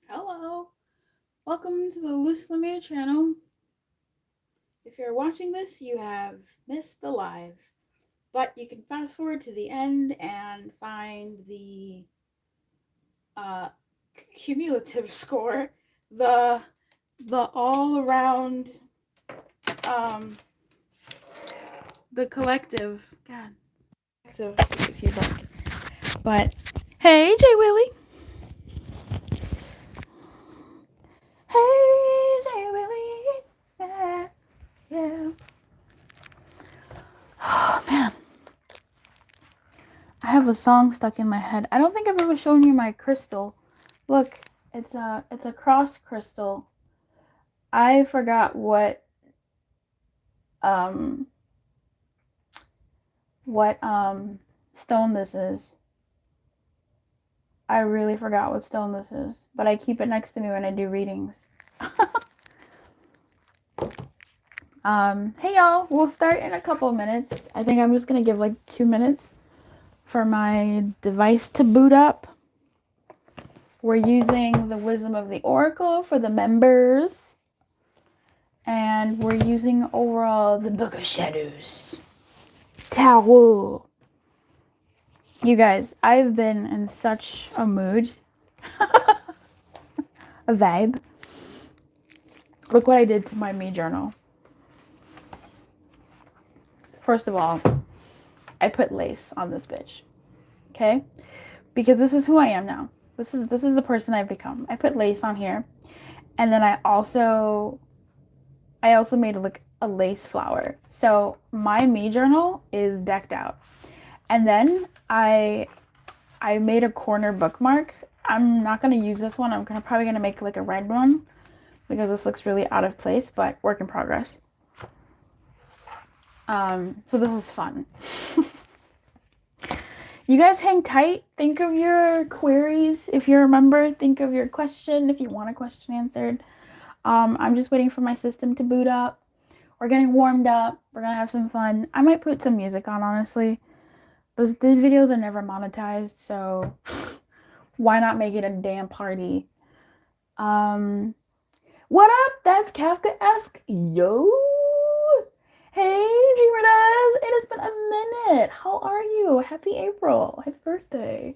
Hello, welcome to the Loose Lumiere channel. If you're watching this, you have missed the live, but you can fast forward to the end and find the cumulative score, the all around, the collective. God, if you'd like. But hey, Jay Willie. Hey, Jay Willie. Yeah, yeah. Oh man, I have a song stuck in my head. I don't think I've ever shown you my crystal. Look, it's a cross crystal. I forgot what stone this is. I really forgot what stone this is, but I keep it next to me when I do readings. Hey y'all, we'll start in a couple minutes. I think I'm just gonna give like 2 minutes for my device to boot up. We're using the Wisdom of the Oracle for the members. And we're using overall the Book of Shadows. Tarot. You guys, I've been in such a mood. A vibe. Look what I did to my me journal. First of all, I put lace on this bitch. Okay? Because this is who I am now. This is the person I've become. I put lace on here. And then I also made like a lace flower. So my me journal is decked out. And then I made a corner bookmark. I'm not going to use this one. I'm probably going to make like a red one because this looks really out of place, but work in progress. So this is fun. You guys hang tight. Think of your queries. If you remember, think of your question if you want a question answered. I'm just waiting for my system to boot up. We're getting warmed up. We're going to have some fun. I might put some music on, honestly. These videos are never monetized, so why not make it a damn party? What up? That's Kafka-esque. Yo! Hey, Dreamer Does! It has been a minute. How are you? Happy April. Happy birthday.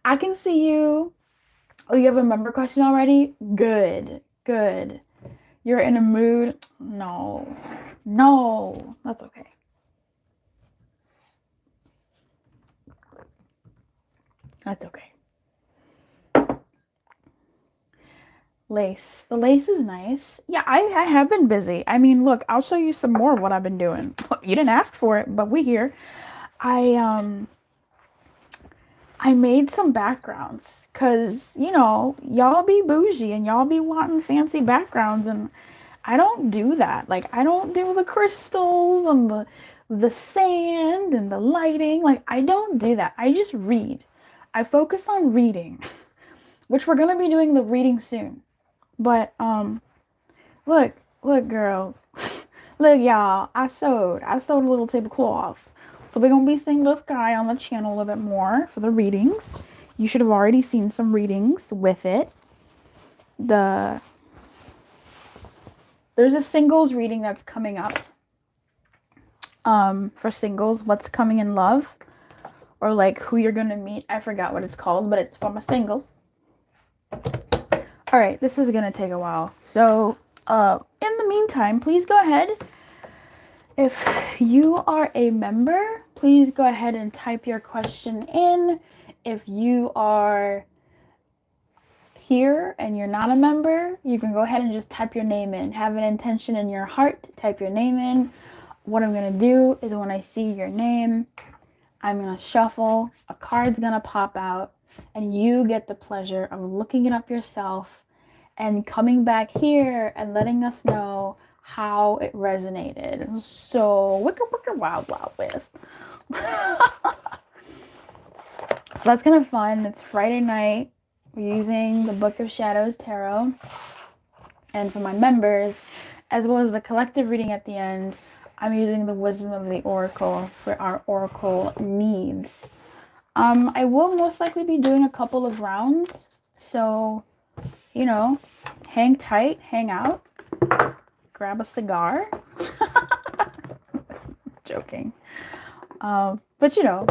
I can see you. Oh, you have a member question already? Good. Good. You're in a mood? No. No. That's okay. That's okay. Lace. The lace is nice. Yeah, I have been busy. I mean, look, I'll show you some more of what I've been doing. You didn't ask for it, but we here. I made some backgrounds because, you know, y'all be bougie and y'all be wanting fancy backgrounds, and I don't do that. Like, I don't do the crystals and the sand and the lighting. Like, I don't do that. I just read. I focus on reading, which we're going to be doing the reading soon. But, look, girls. Look, y'all. I sewed a little tablecloth. So we're going to be seeing this guy on the channel a little bit more for the readings. You should have already seen some readings with it. There's a singles reading that's coming up. For singles, what's coming in love. Or like who you're going to meet. I forgot what it's called, but it's for my singles. All right, this is going to take a while. So, in the meantime, please go ahead. If you are a member, please go ahead and type your question in. If you are here and you're not a member, you can go ahead and just type your name in. Have an intention in your heart, type your name in. What I'm going to do is when I see your name, I'm going to shuffle. A card's going to pop out, and you get the pleasure of looking it up yourself and coming back here and letting us know how it resonated. So, wicker, wild, wild west. So that's kind of fun. It's Friday night. We're using the Book of Shadows Tarot. And for my members, as well as the collective reading at the end, I'm using the Wisdom of the Oracle for our oracle needs. I will most likely be doing a couple of rounds, so, you know, hang tight, hang out, grab a cigar. Joking. But, you know,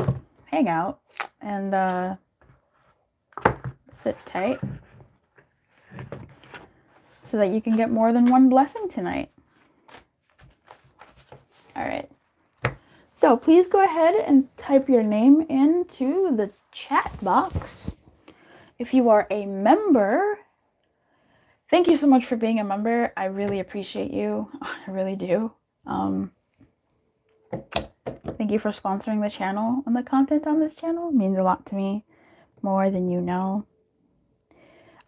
hang out and sit tight so that you can get more than one blessing tonight. All right. So please go ahead and type your name into the chat box. If you are a member, thank you so much for being a member. I really appreciate you. I really do. Thank you for sponsoring the channel and the content on this channel. It means a lot to me, more than you know.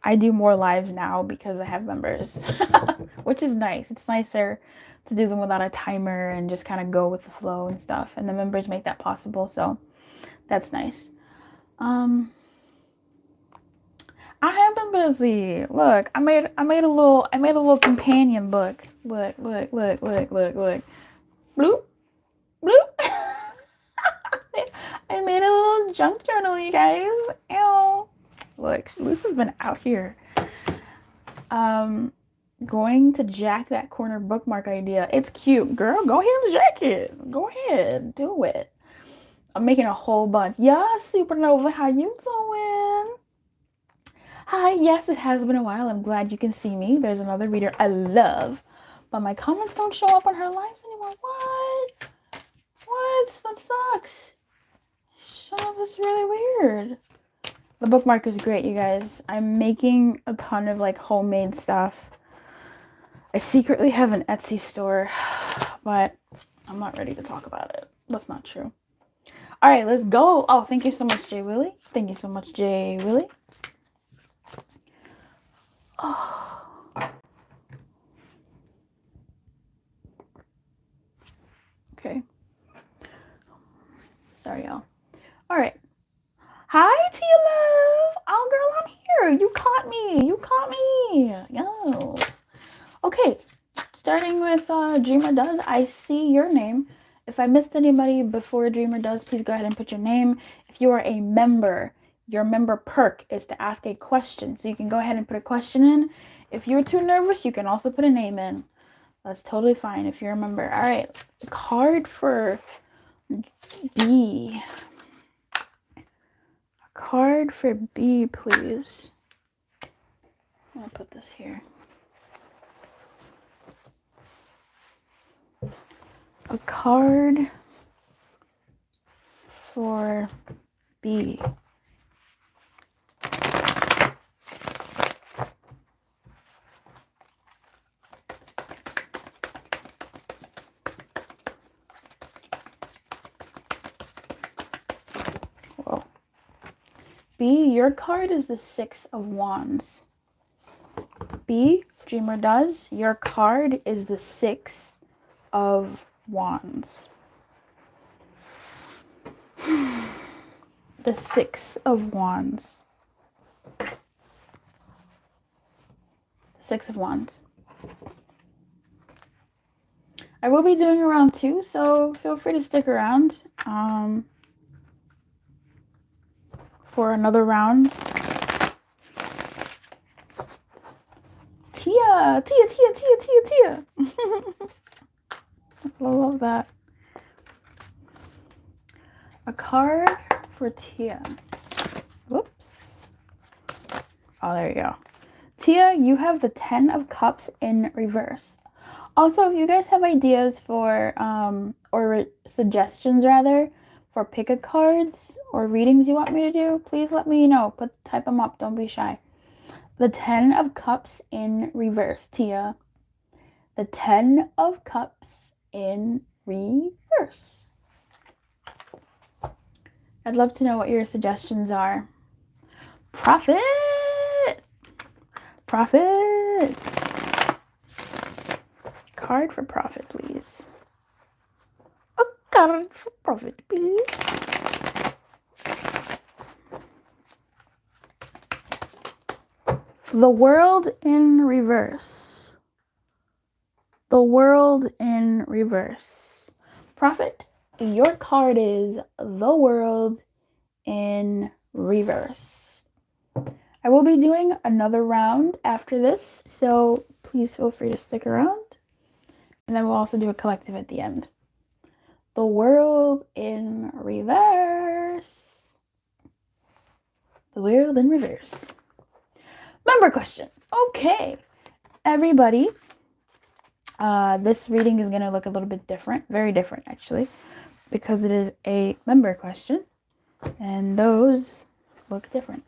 I do more lives now because I have members, which is nice. It's nicer to do them without a timer and just kind of go with the flow and stuff. And the members make that possible, so that's nice. I have been busy. Look, I made a little companion book. Look. Bloop, bloop. I made a little junk journal, you guys. Ew. Look, Luce has been out here. Going to jack that corner bookmark idea. It's cute. Girl, go ahead and jack it. Go ahead. Do it. I'm making a whole bunch. Yeah, Supernova, how you doing? Hi, yes, it has been a while. I'm glad you can see me. There's another reader I love, but my comments don't show up on her lives anymore. What? That sucks. Shut up, that's really weird. The bookmark is great, you guys. I'm making a ton of like homemade stuff. I secretly have an Etsy store, but I'm not ready to talk about it. That's not true. All right, let's go. Oh, thank you so much, Jay Willie. Thank you so much, Jay Willie. Oh. Okay. Sorry, y'all. All right. Hi, Tia Love. Oh, girl, I'm here. You caught me. Yes. Okay. Starting with Dreamer Does. I see your name. If I missed anybody before Dreamer Does, please go ahead and put your name. If you are a member, your member perk is to ask a question. So you can go ahead and put a question in. If you're too nervous, you can also put a name in. That's totally fine if you're a member. All right. Card for B. Card for B, please. I'm gonna put this here. A card for B. Whoa. B, your card is the Six of Wands. B, Dreamer Does, your card is the Six of Wands. The Six of Wands. Six of Wands. I will be doing a round 2, so feel free to stick around for another round. Tia. I love that. A card for Tia. Whoops. Oh, there you go. Tia, you have the 10 of Cups in reverse. Also, if you guys have ideas for, or suggestions rather, for pick-a cards or readings you want me to do, please let me know. Type them up. Don't be shy. The 10 of Cups in reverse, Tia. The 10 of Cups in reverse. I'd love to know what your suggestions are. Profit! Profit! Card for profit, please. A card for profit, please. The World in reverse. The World in reverse. Prophet, your card is the World in reverse. I will be doing another round after this, so please feel free to stick around. And then we'll also do a collective at the end. The world in reverse. The world in reverse. Member question. Okay, everybody. This reading is going to look a little bit different. Very different, actually, because it is a member question. And those look different.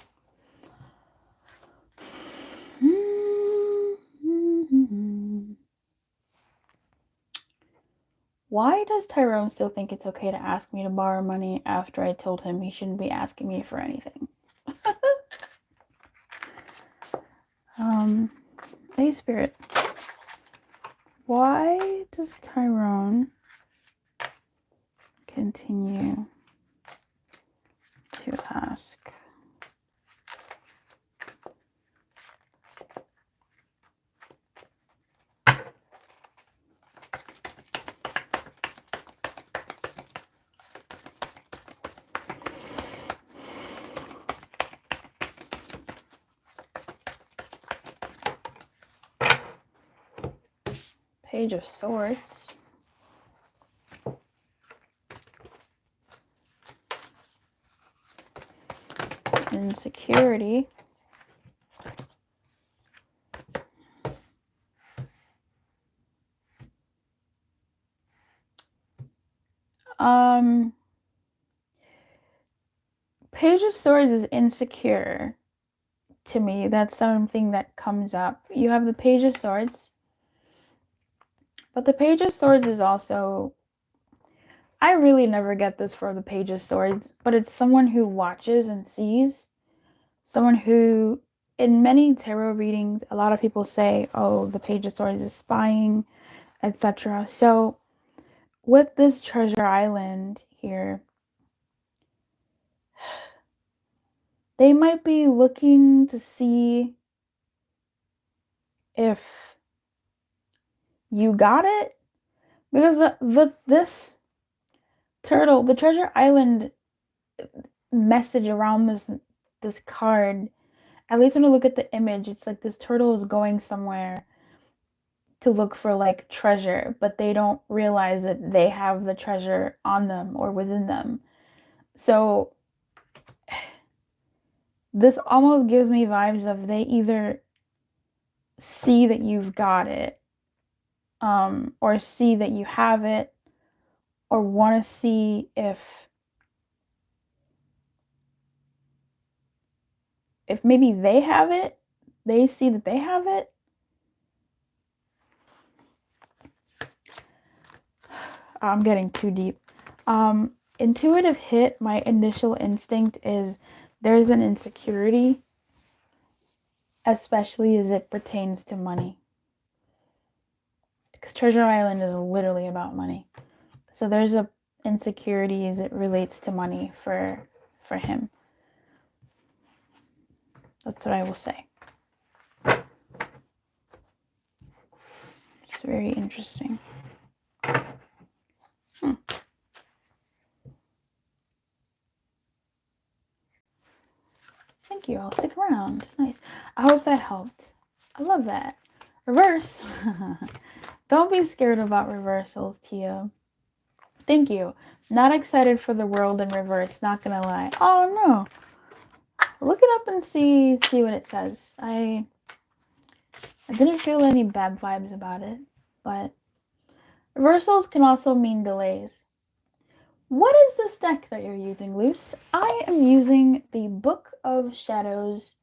Why does Tyrone still think it's okay to ask me to borrow money after I told him he shouldn't be asking me for anything? Hey, Spirit. Why does Tyrone continue to ask? Page of Swords. Insecurity. Page of Swords is insecure to me. That's something that comes up. You have the Page of Swords. But the Page of Swords is also, I really never get this for the Page of Swords, but it's someone who watches and sees. Someone who, in many tarot readings, a lot of people say, oh, the Page of Swords is spying, etc. So with this Treasure Island here, they might be looking to see if you got it, because this turtle, the Treasure Island message around this card, at least when I look at the image, it's like this turtle is going somewhere to look for like treasure, but they don't realize that they have the treasure on them or within them. So this almost gives me vibes of they either see that you've got it, or see that you have it, or want to see if maybe they have it, they see that they have it. I'm getting too deep. Intuitive hit, my initial instinct is there's an insecurity, especially as it pertains to money. Because Treasure Island is literally about money. So there's a insecurity as it relates to money for him. That's what I will say. It's very interesting. Thank you. I'll stick around. Nice. I hope that helped. I love that. Reverse. Don't be scared about reversals, Tia. Thank you. Not excited for the world in reverse. Not gonna lie. Oh no. Look it up and see what it says. I didn't feel any bad vibes about it, but reversals can also mean delays. What is this deck that you're using, Luce? I am using the Book of Shadows,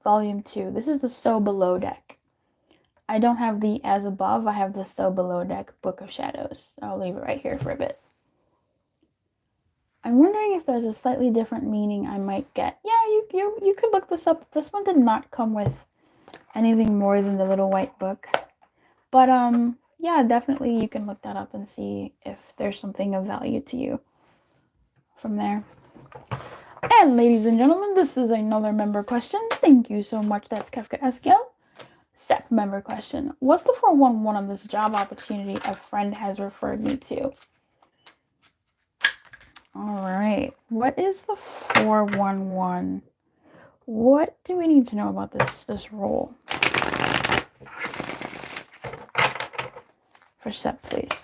Volume 2. This is the So Below deck. I don't have the As Above. I have the So Below deck, Book of Shadows. I'll leave it right here for a bit. I'm wondering if there's a slightly different meaning I might get. Yeah, you could look this up. This one did not come with anything more than the little white book. But yeah, definitely you can look that up and see if there's something of value to you from there. And ladies and gentlemen, this is another member question. Thank you so much. That's Kefka Eskiel. SEP member question. What's the 411 on this job opportunity a friend has referred me to? All right. What is the 411? What do we need to know about this role? For Sep, please.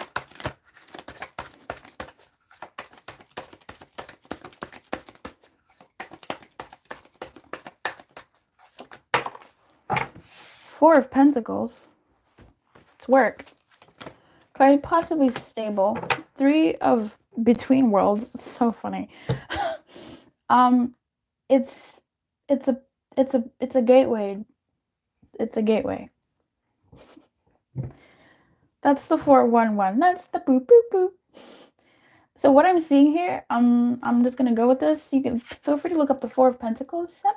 Four of Pentacles. It's work. Quite possibly stable. Three of Between Worlds. It's so funny. It's a gateway. It's a gateway. That's the 411. That's the boop boop boop. So what I'm seeing here, I'm just gonna go with this. You can feel free to look up the Four of Pentacles, Sep.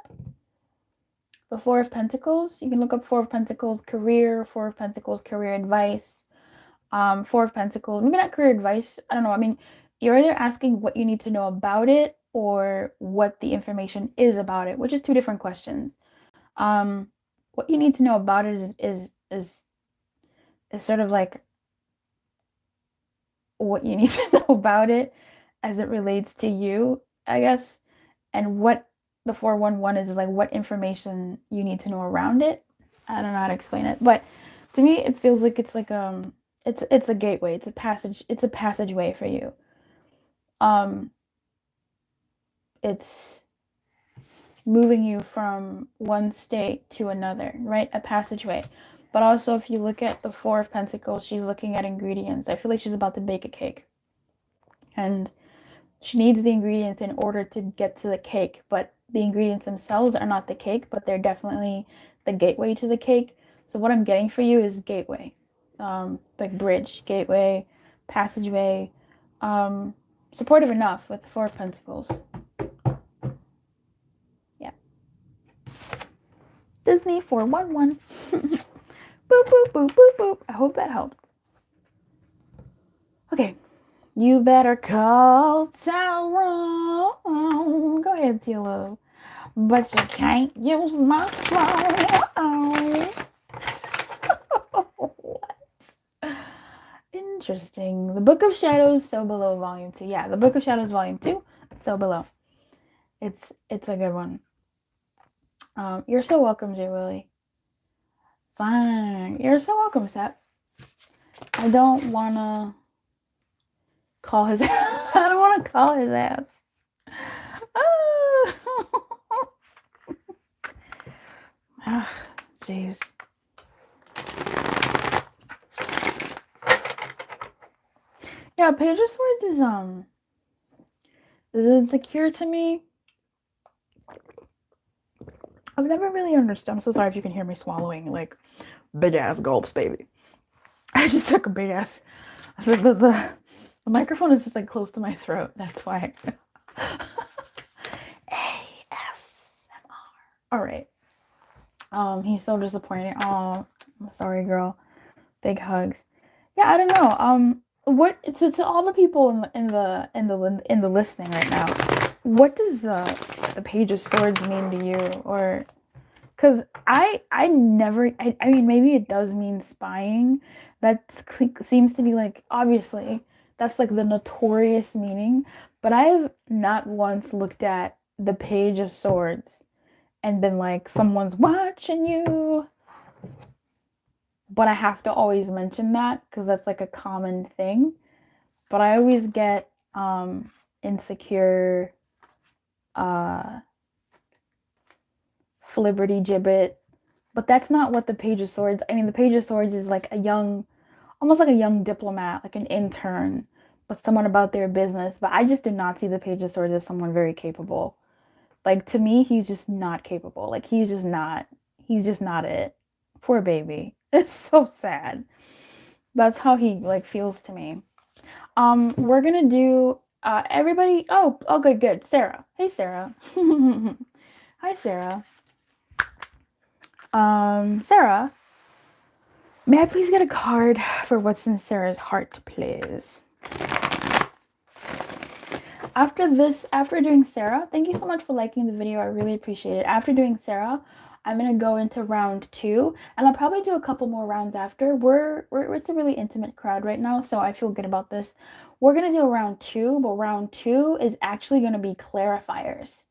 The Four of Pentacles. You can look up Four of Pentacles career, Four of Pentacles career advice, Four of Pentacles, maybe not career advice. I don't know. I mean, you're either asking what you need to know about it or what the information is about it, which is two different questions. What you need to know about it is sort of like what you need to know about it as it relates to you, I guess. And what the 411 is like what information you need to know around it. I don't know how to explain it, but to me it feels like it's like it's a gateway, it's a passageway for you. It's moving you from one state to another, right? A passageway. But also, if you look at the Four of Pentacles, she's looking at ingredients. I feel like she's about to bake a cake. And she needs the ingredients in order to get to the cake. But the ingredients themselves are not the cake, but they're definitely the gateway to the cake. So what I'm getting for you is gateway. Like bridge, gateway, passageway. Supportive enough with the Four of Pentacles. Yeah. Disney 411. Boop, boop, boop, boop, boop. I hope that helped. Okay. You better call Tyrone. Go ahead, Tilo. But you can't use my phone. What? Interesting. The Book of Shadows, So Below, Volume 2. Yeah, the Book of Shadows, Volume 2, So Below. It's a good one. You're so welcome, J. Willie. Fine. You're so welcome, Sep. I don't want to call his I don't want to call his ass. Jeez. Yeah, Page of Swords is insecure to me. I've never really understood. I'm so sorry if you can hear me swallowing like big ass gulps, baby. I just took a big ass. The microphone is just like close to my throat. That's why. ASMR. All right. He's so disappointed. Oh, I'm sorry, girl. Big hugs. Yeah, I don't know. What to all the people in the listening right now? What does the Page of Swords mean to you? Or because I mean, maybe it does mean spying. That seems to be like, obviously that's like the notorious meaning, but I've not once looked at the Page of Swords and been like, someone's watching you. But I have to always mention that because that's like a common thing. But I always get insecure, flibberty gibbet. But that's not what the Page of Swords. I mean, the Page of Swords is like almost like a young diplomat, like an intern, but someone about their business. But I just do not see the Page of Swords as someone very capable. Like, to me, he's just not capable. Like, he's just not it. Poor baby. It's so sad. That's how he like feels to me. We're gonna do everybody. Oh, good. Sarah. Hey, Sarah. Hi, Sarah. Sarah, may I please get a card for what's in Sarah's heart, please? After doing Sarah, thank you so much for liking the video. I really appreciate it. After doing Sarah, I'm gonna go into round two, and I'll probably do a couple more rounds after. We're it's a really intimate crowd right now, so I feel good about this. We're gonna do round two, but round two is actually gonna be clarifiers.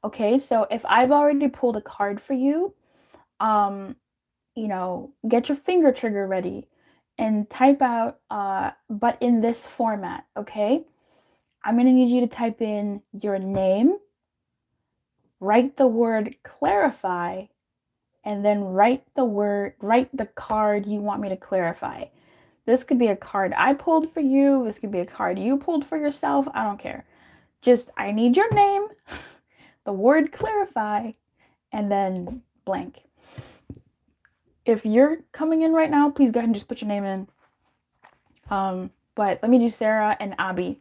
Okay, so if I've already pulled a card for you, um, get your finger trigger ready and type out but in this format, okay? I'm gonna need you to type in your name, write the word clarify, and then write the card you want me to clarify. This could be a card I pulled for you, this could be a card you pulled for yourself, I don't care. Just, I need your name, the word clarify, and then blank. If you're coming in right now, please go ahead and just put your name in. But let me do Sarah and Abby.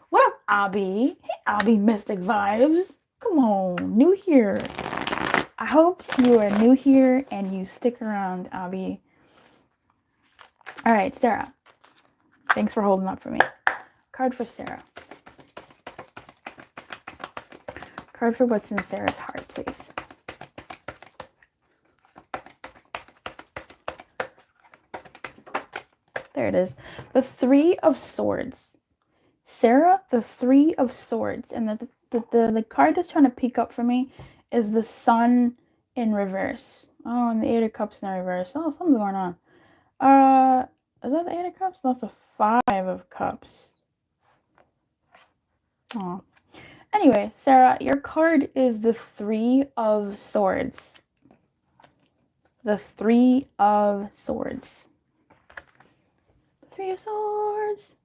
What up, Abby? Hey, Abby, Mystic Vibes. Come on, new here. I hope you are new here and you stick around, Abby. All right, Sarah. Thanks for holding up for me. Card for Sarah. Card for what's in Sarah's heart, please. There it is. The Three of Swords. Sarah, the Three of Swords. And the card that's trying to peek up for me is the Sun in reverse. Oh, and the Eight of Cups in reverse. Oh, something's going on. Is that the Eight of Cups? That's a Five of Cups. Oh. Anyway, Sarah, your card is the Three of Swords. The Three of Swords. The Three of Swords.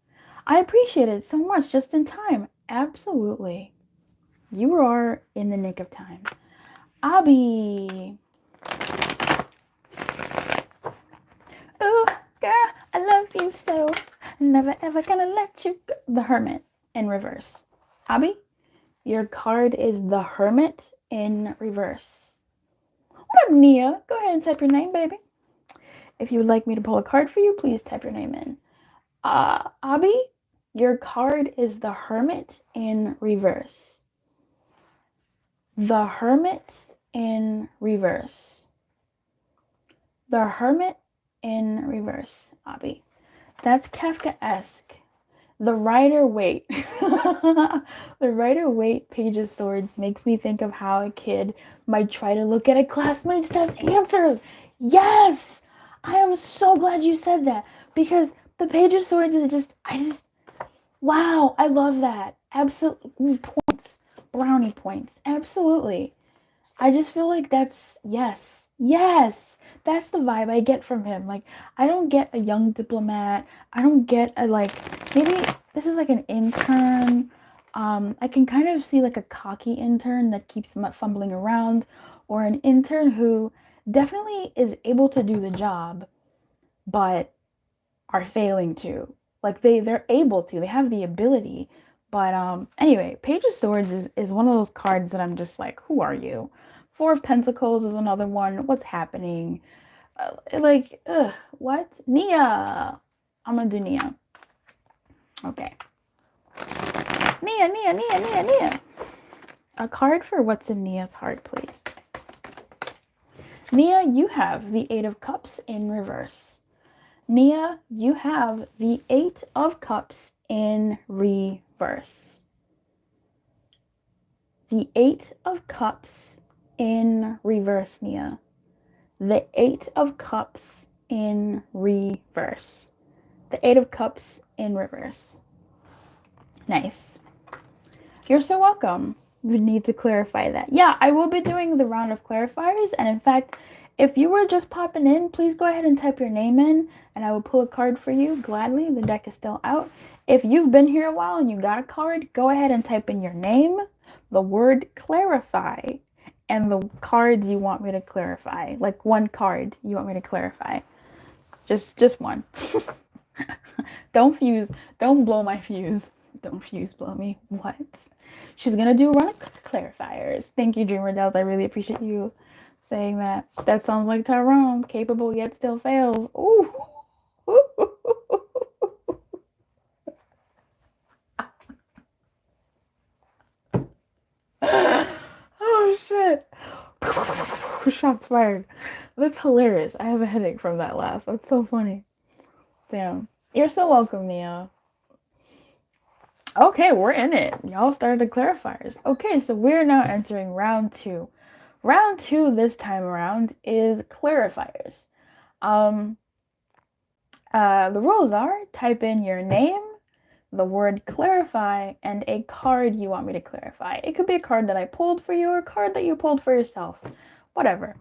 I appreciate it so much, just in time. Absolutely. You are in the nick of time. Abby. Ooh, girl, I love you so. Never ever gonna let you go. The Hermit in reverse. Abby, your card is the Hermit in reverse. What up, Nia? Go ahead and type your name, baby. If you would like me to pull a card for you, please type your name in. Abby, your card is the Hermit in reverse. The Hermit in reverse. The Hermit in reverse, Abby. That's Kafkaesque. The Rider-Waite. The Rider-Waite Page of Swords makes me think of how a kid might try to look at a classmate's test answers. Yes! I am so glad you said that, because the Page of Swords is wow, I love that. Absolutely, points. Brownie points. Absolutely. I just feel like that's, yes, that's the vibe I get from him. Like, I don't get a young diplomat. I don't get a, maybe this is like an intern. I can kind of see like a cocky intern that keeps fumbling around, or an intern who definitely is able to do the job, but are failing to. Like, they're able to, they have the ability. But anyway, Page of Swords is one of those cards that I'm just like, who are you? Four of Pentacles is another one. What's happening? What? Nia. I'm gonna do Nia. Okay. Nia. A card for what's in Nia's heart, please. Nia, you have the Eight of Cups in reverse. Nia, you have the Eight of Cups in reverse. The Eight of Cups in reverse, Nia. The Eight of Cups in reverse. The Eight of Cups in reverse. Nice. You're so welcome. We need to clarify that. Yeah, I will be doing the round of clarifiers. And in fact, if you were just popping in, please go ahead and type your name in and I will pull a card for you gladly. The deck is still out. If you've been here a while and you got a card, go ahead and type in your name, the word clarify, and the cards you want me to clarify. Like one card you want me to clarify. Just one. Don't blow my fuse. Don't fuse blow me. What? She's gonna do a run of clarifiers. Thank you, Dreamer Dells. I really appreciate you saying that. That sounds like Tyrone. Capable yet still fails. Ooh. Oh shit. Shots fired. That's hilarious. I have a headache from that laugh. That's so funny. Damn. You're so welcome, Nia. Okay, we're in it. Y'all started clarifiers. Okay, so we're now entering round 2. Round 2 this time around is clarifiers. The rules are type in your name, the word clarify, and a card you want me to clarify. It could be a card that I pulled for you or a card that you pulled for yourself. Whatever.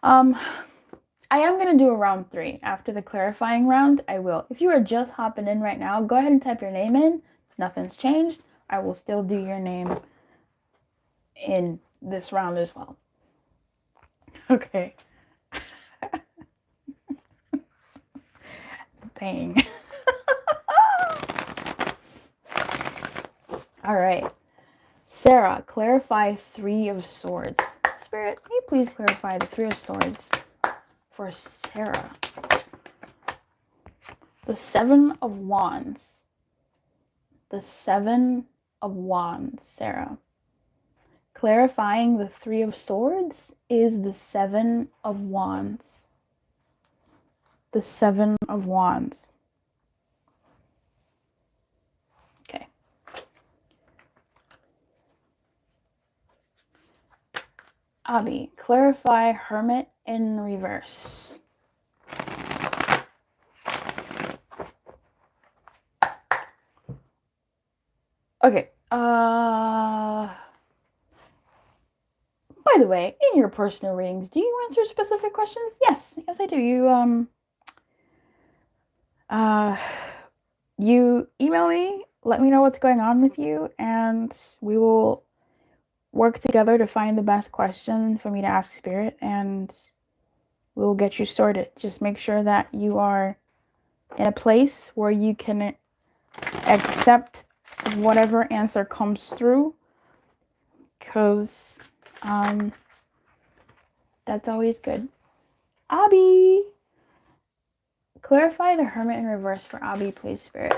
I am going to do a round 3. After the clarifying round, I will. If you are just hopping in right now, go ahead and type your name in. Nothing's changed. I will still do your name in this round as well. Okay. Dang. All right. Sarah, clarify 3 of Swords. Spirit, can you please clarify the 3 of Swords for Sarah? The 7 of Wands. The 7 of Wands, Sarah. Clarifying the 3 of Swords is the 7 of Wands. The 7 of Wands. Okay. Abby, clarify Hermit in reverse. Okay. By the way, in your personal readings, do you answer specific questions? Yes, I do. You email me, let me know what's going on with you, and we will work together to find the best question for me to ask Spirit, and we will get you sorted. Just make sure that you are in a place where you can accept whatever answer comes through, because that's always good. Abby, clarify the Hermit in reverse for Abby, please, Spirit.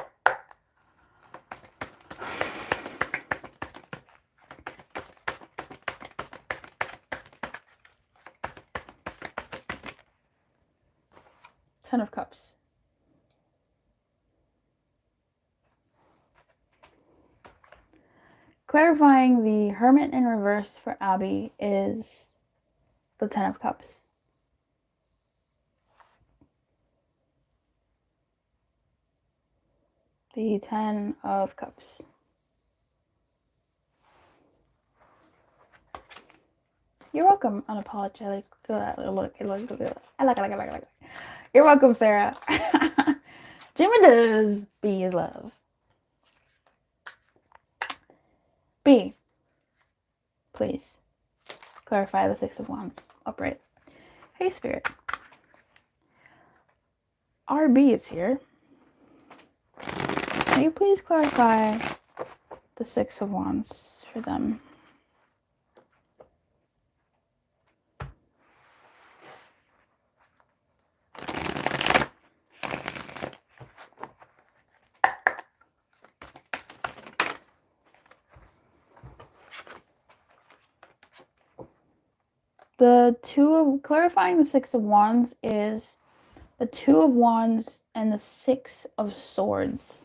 Ten of Cups. Clarifying the Hermit in reverse for Abby is the Ten of Cups. The 10 of Cups. You're welcome, unapologetic. You're welcome, Sarah. Jimmy does. B is love. B, please clarify the 6 of Wands. Upright. Hey, Spirit. RB is here. Can you please clarify the 6 of Wands for them? Clarifying the 6 of Wands is the 2 of Wands and the 6 of Swords.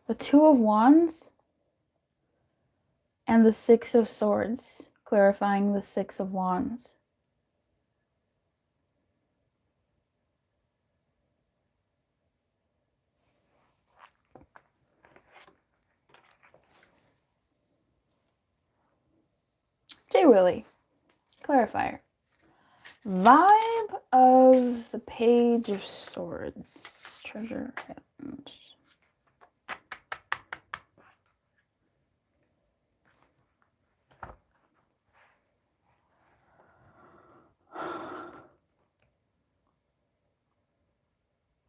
The 2 of Wands and the 6 of Swords, clarifying the 6 of Wands. J. Willie, clarifier. Vibe of the Page of Swords. Treasure Island.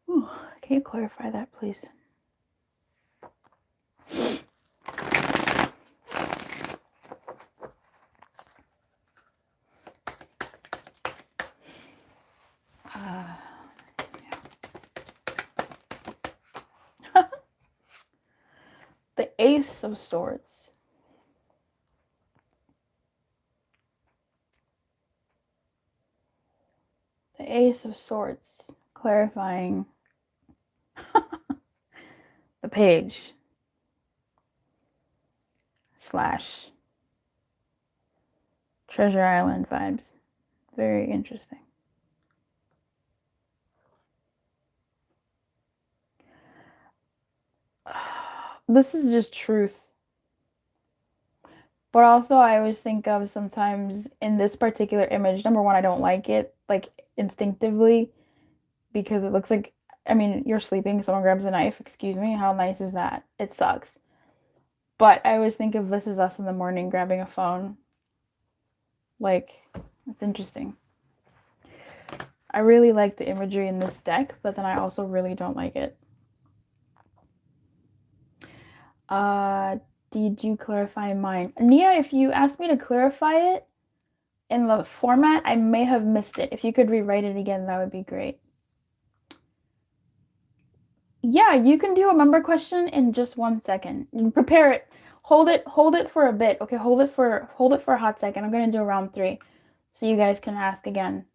Ooh, can you clarify that, please? Ace of Swords. The Ace of Swords, clarifying the page / Treasure Island vibes. Very interesting. This is just truth. But also I always think of sometimes in this particular image, number one, I don't like it, like instinctively, because it looks like, I mean, you're sleeping, someone grabs a knife, excuse me, how nice is that? It sucks. But I always think of This Is Us in the morning grabbing a phone. Like, it's interesting. I really like the imagery in this deck, but then I also really don't like it. Did you clarify mine? Nia, if you asked me to clarify it in the format, I may have missed it. If you could rewrite it again, that would be great. Yeah, you can do a member question in just 1 second. Prepare it. Hold it for a bit. Okay, hold it for a hot second. I'm gonna do round 3. So you guys can ask again.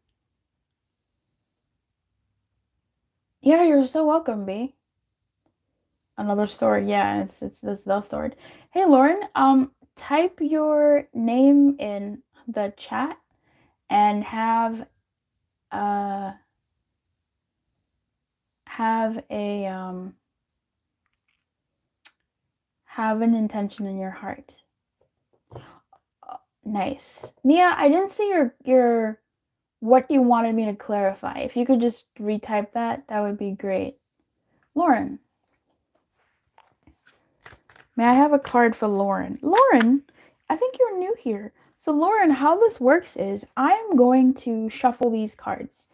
Yeah, you're so welcome, B. Another sword, yeah, it's the sword. Hey Lauren, type your name in the chat and have a have an intention in your heart. Nice. Nia, I didn't see your what you wanted me to clarify. If you could just retype that would be great. Lauren. May I have a card for Lauren? Lauren, I think you're new here. So Lauren, how this works is I'm going to shuffle these cards.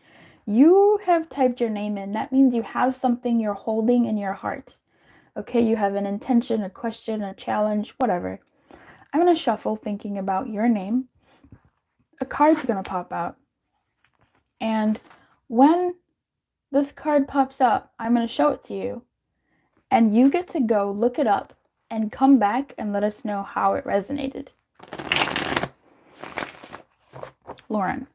You have typed your name in. That means you have something you're holding in your heart. Okay, you have an intention, a question, a challenge, whatever. I'm going to shuffle thinking about your name. A card's going to pop out. And when this card pops up, I'm going to show it to you. And you get to go look it up and come back and let us know how it resonated. Lauren.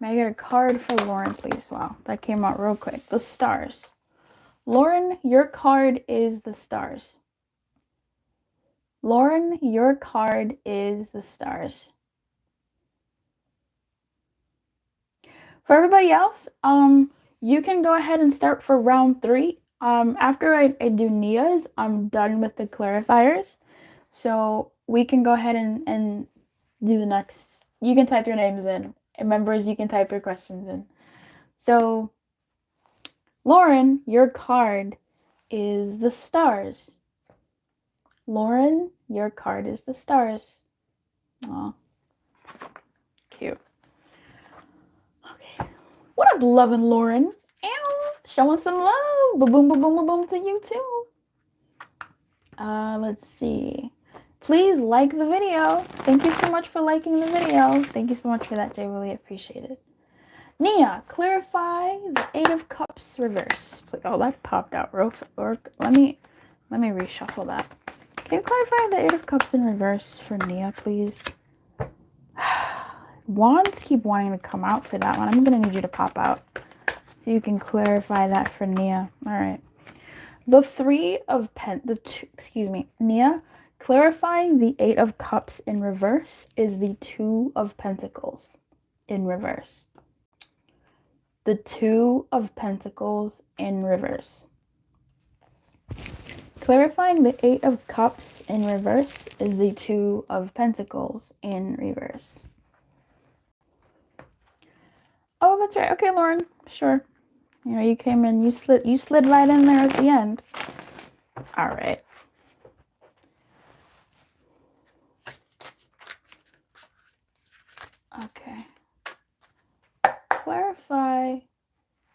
May I get a card for Lauren, please? Wow, that came out real quick. The stars. Lauren, your card is the stars. Lauren, your card is the stars. For everybody else, you can go ahead and start for round 3. After I do Nia's, I'm done with the clarifiers. So we can go ahead and do the next. You can type your names in. And members, you can type your questions in. So, Lauren, your card is the stars. Lauren, your card is the stars. Aw, cute. Okay. What up, loving Lauren? Ow, showing some love. Boom, boom, boom, boom, boom, boom to you too. Let's see. Please like the video. Thank you so much for liking the video. Thank you so much for that, Jay. Really appreciate it. Nia, clarify the 8 of Cups reverse. Oh, that popped out real quick. Let me reshuffle that. Can you clarify the 8 of Cups in reverse for Nia, please? Wands keep wanting to come out for that one. I'm gonna need you to pop out. So you can clarify that for Nia. All right. The 3 of Nia, clarifying the 8 of Cups in reverse is the 2 of Pentacles in reverse. The 2 of Pentacles in reverse. Clarifying the 8 of Cups in reverse is the 2 of Pentacles in reverse. Oh, that's right. Okay, Lauren. Sure. You know, you came in, you slid right in there at the end. All right. Okay. Clarify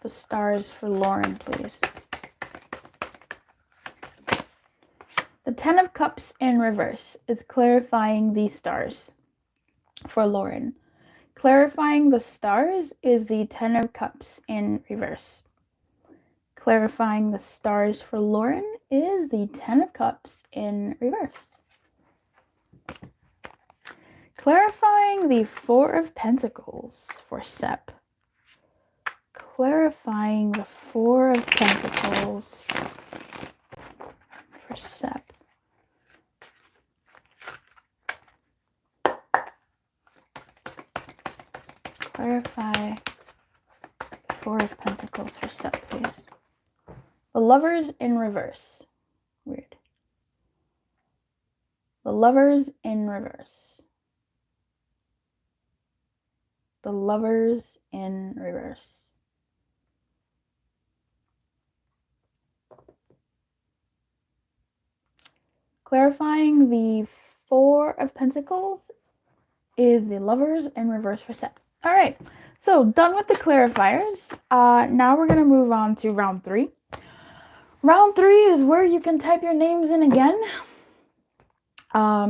the stars for Lauren, please. The 10 of Cups in reverse is clarifying the stars for Lauren. Clarifying the stars is the 10 of Cups in reverse. Clarifying the stars for Lauren is the Ten of Cups in reverse. Clarifying the Four of Pentacles for Sep. Clarifying the Four of Pentacles for Sep. Clarify the Four of Pentacles for Sep, please. The Lovers in reverse. Weird. The Lovers in reverse. The Lovers in reverse. Clarifying the Four of Pentacles is the Lovers in reverse for Sep. All right, so done with the clarifiers. Now we're going to move on to round 3. Round 3 is where you can type your names in again.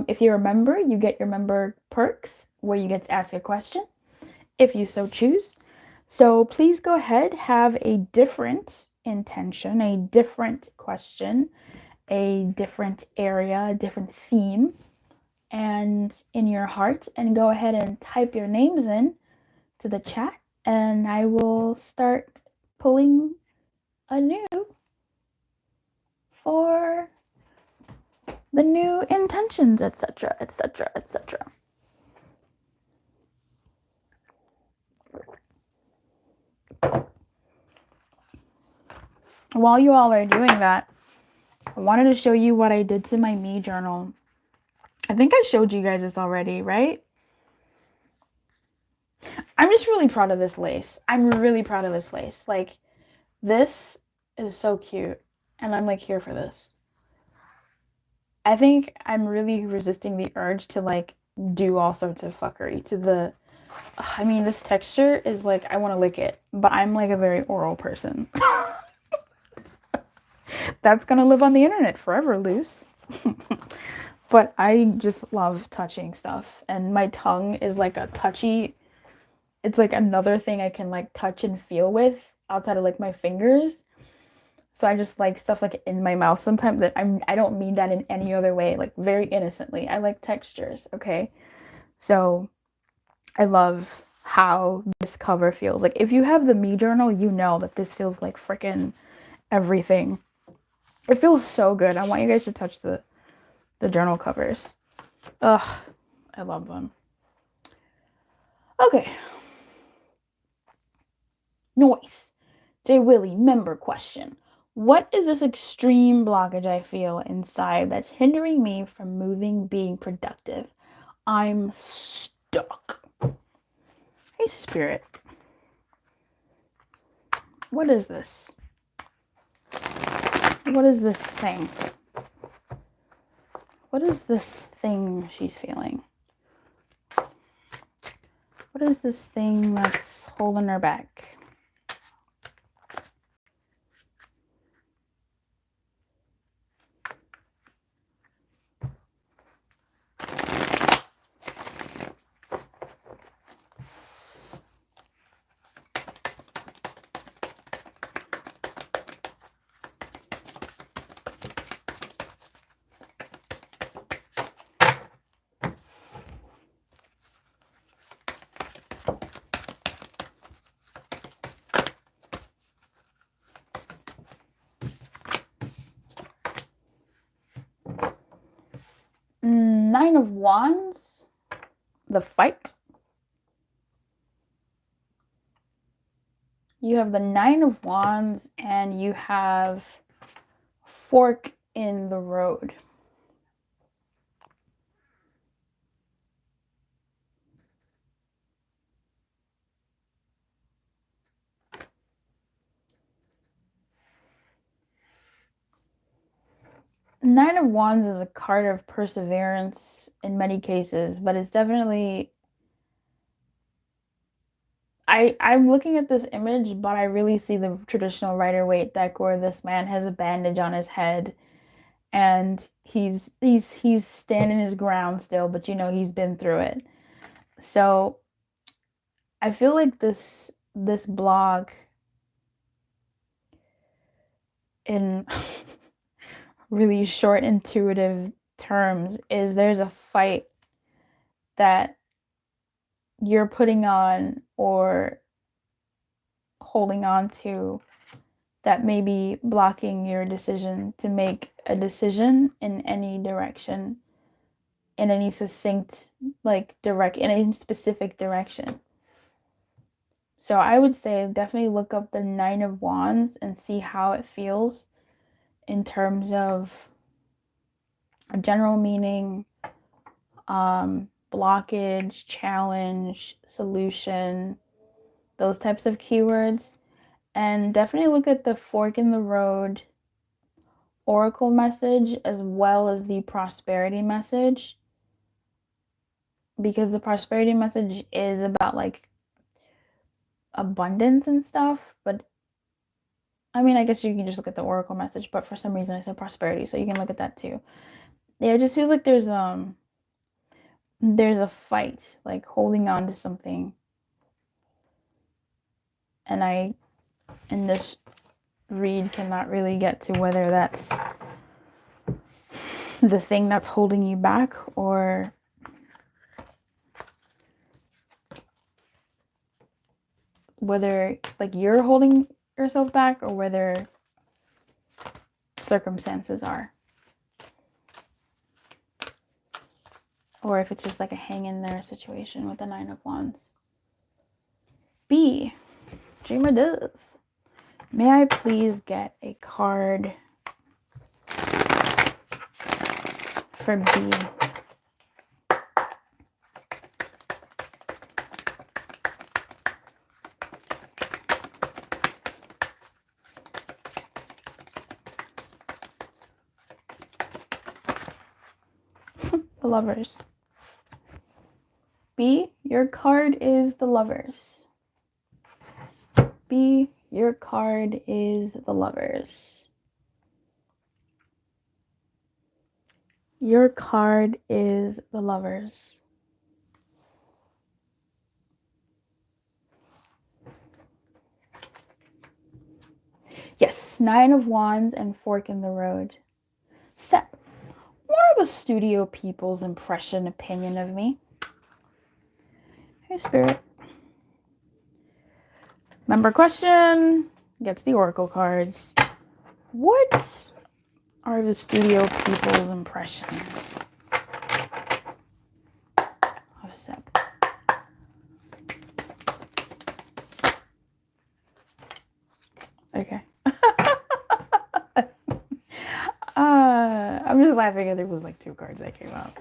If you're a member, you get your member perks where you get to ask a question if you so choose. So please go ahead, have a different intention, a different question, a different area, a different theme, and in your heart, and go ahead and type your names in to the chat, and I will start pulling anew for the new intentions, etc., etc., etc. While you all are doing that, I wanted to show you what I did to my me journal. I think I showed you guys this already, right? I'm just really proud of this lace. I'm really proud of this lace. Like, this is so cute, and I'm like here for this. I think I'm really resisting the urge to like do all sorts of fuckery to the, I mean, this texture is like, I want to lick it, but I'm like a very oral person. That's gonna live on the internet forever, loose. But I just love touching stuff, and my tongue is like a touchy, it's like another thing I can like touch and feel with outside of like my fingers. So I just like stuff like in my mouth sometimes that I don't mean that in any other way, like very innocently. I like textures, okay? So I love how this cover feels. Like if you have the me journal, you know that this feels like freaking everything. It feels so good. I want you guys to touch the journal covers. Ugh, I love them. Okay. Noise. J. Willie, member question. What is this extreme blockage I feel inside that's hindering me from moving, being productive? I'm stuck. Hey, Spirit. What is this? What is this thing? What is this thing she's feeling? What is this thing that's holding her back? Nine of Wands, the fight. You have the Nine of Wands and you have fork in the road. Nine of Wands is a card of perseverance in many cases, but it's definitely, I'm looking at this image, but I really see the traditional Rider-Waite deck where this man has a bandage on his head and he's standing his ground still, but you know he's been through it. So I feel like this blog in really short, intuitive terms is there's a fight that you're putting on or holding on to that may be blocking your decision to make a decision in any direction, in any succinct, like direct, in any specific direction. So I would say definitely look up the Nine of Wands and see how it feels in terms of a general meaning, blockage, challenge, solution, those types of keywords. And definitely look at the fork in the road oracle message as well as the prosperity message, because the prosperity message is about like abundance and stuff, but I mean, I guess you can just look at the oracle message, but for some reason I said prosperity, so you can look at that too. Yeah, it just feels like there's a fight, like holding on to something. And I, in this read, cannot really get to whether that's the thing that's holding you back or whether like you're holding yourself back or whether circumstances are. Or if it's just like a hang in there situation with the Nine of Wands. B, Dreamer does. May I please get a card for B? The Lovers. B, your card is the Lovers. B, your card is the Lovers. Your card is the Lovers. Yes, Nine of Wands and fork in the road. Sep, what are the studio people's opinion of me? Hey, Spirit. Member question gets the oracle cards. What are the studio people's impression of Sep? Okay. I'm just laughing at there was like 2 cards that came out.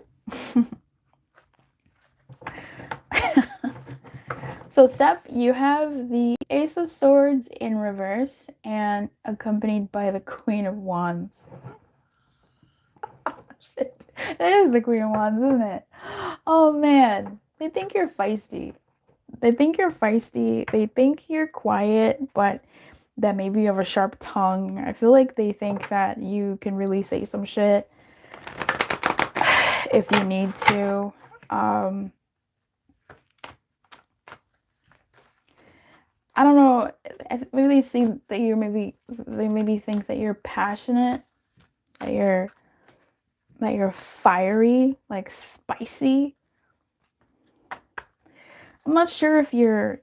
So Sep, you have the Ace of Swords in reverse and accompanied by the Queen of Wands. Shit. It is the Queen of Wands, isn't it? Oh man, they think you're feisty. They think you're feisty. They think you're quiet, but that maybe you have a sharp tongue. I feel like they think that you can really say some shit if you need to. I don't know. Maybe they see that you're they maybe think that you're passionate, that you're fiery, like spicy. I'm not sure if you're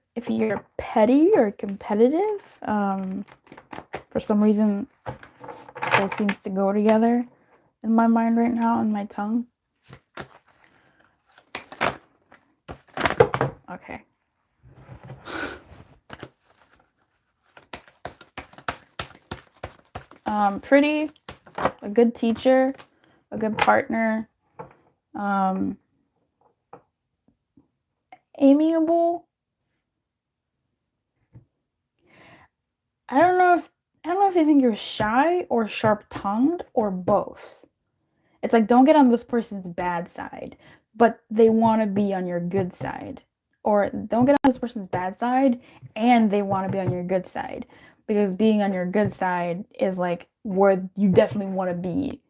petty or competitive. For some reason, that seems to go together in my mind right now, in my tongue. Okay. Pretty, a good teacher, a good partner, amiable. I don't know if they think you're shy or sharp-tongued or both. It's like, don't get on this person's bad side, but they want to be on your good side. Or don't get on this person's bad side and they want to be on your good side. Because being on your good side is like where you definitely want to be,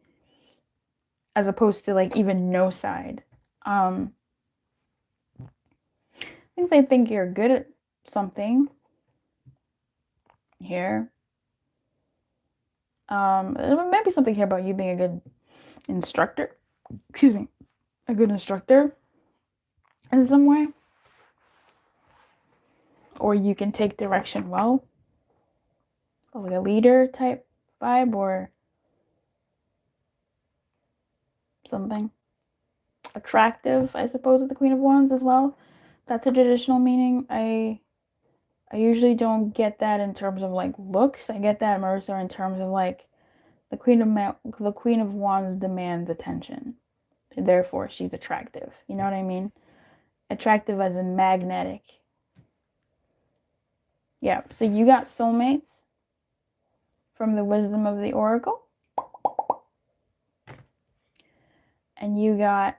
as opposed to like even no side. I think they think you're good at something here. There might be something here about you being a good instructor. Excuse me. A good instructor in some way. Or you can take direction well. Or like a leader type vibe or something. Attractive, I suppose, is the Queen of Wands as well. That's a traditional meaning. I usually don't get that in terms of like looks. I get that more so in terms of like the Queen of Wands demands attention. Therefore, she's attractive. You know what I mean? Attractive as in magnetic. Yeah, so you got soulmates from the wisdom of the oracle. And you got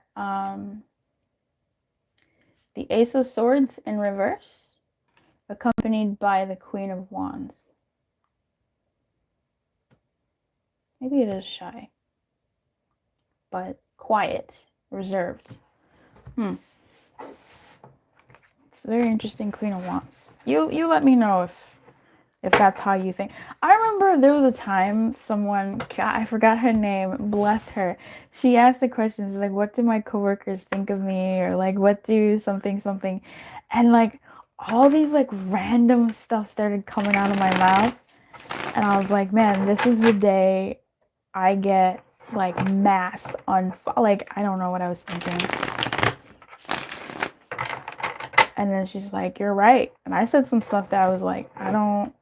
the Ace of Swords in reverse, accompanied by the Queen of Wands. Maybe it is shy, but quiet, reserved. It's a very interesting Queen of Wands. You let me know if that's how you think. I remember there was a time someone, I forgot her name, bless her. She asked the question, she's like, what do my coworkers think of me? Or like, what do something. And like, all these like random stuff started coming out of my mouth. And I was like, man, this is the day I get like mass on, like, I don't know what I was thinking. And then she's like, you're right. And I said some stuff that I was like, I don't.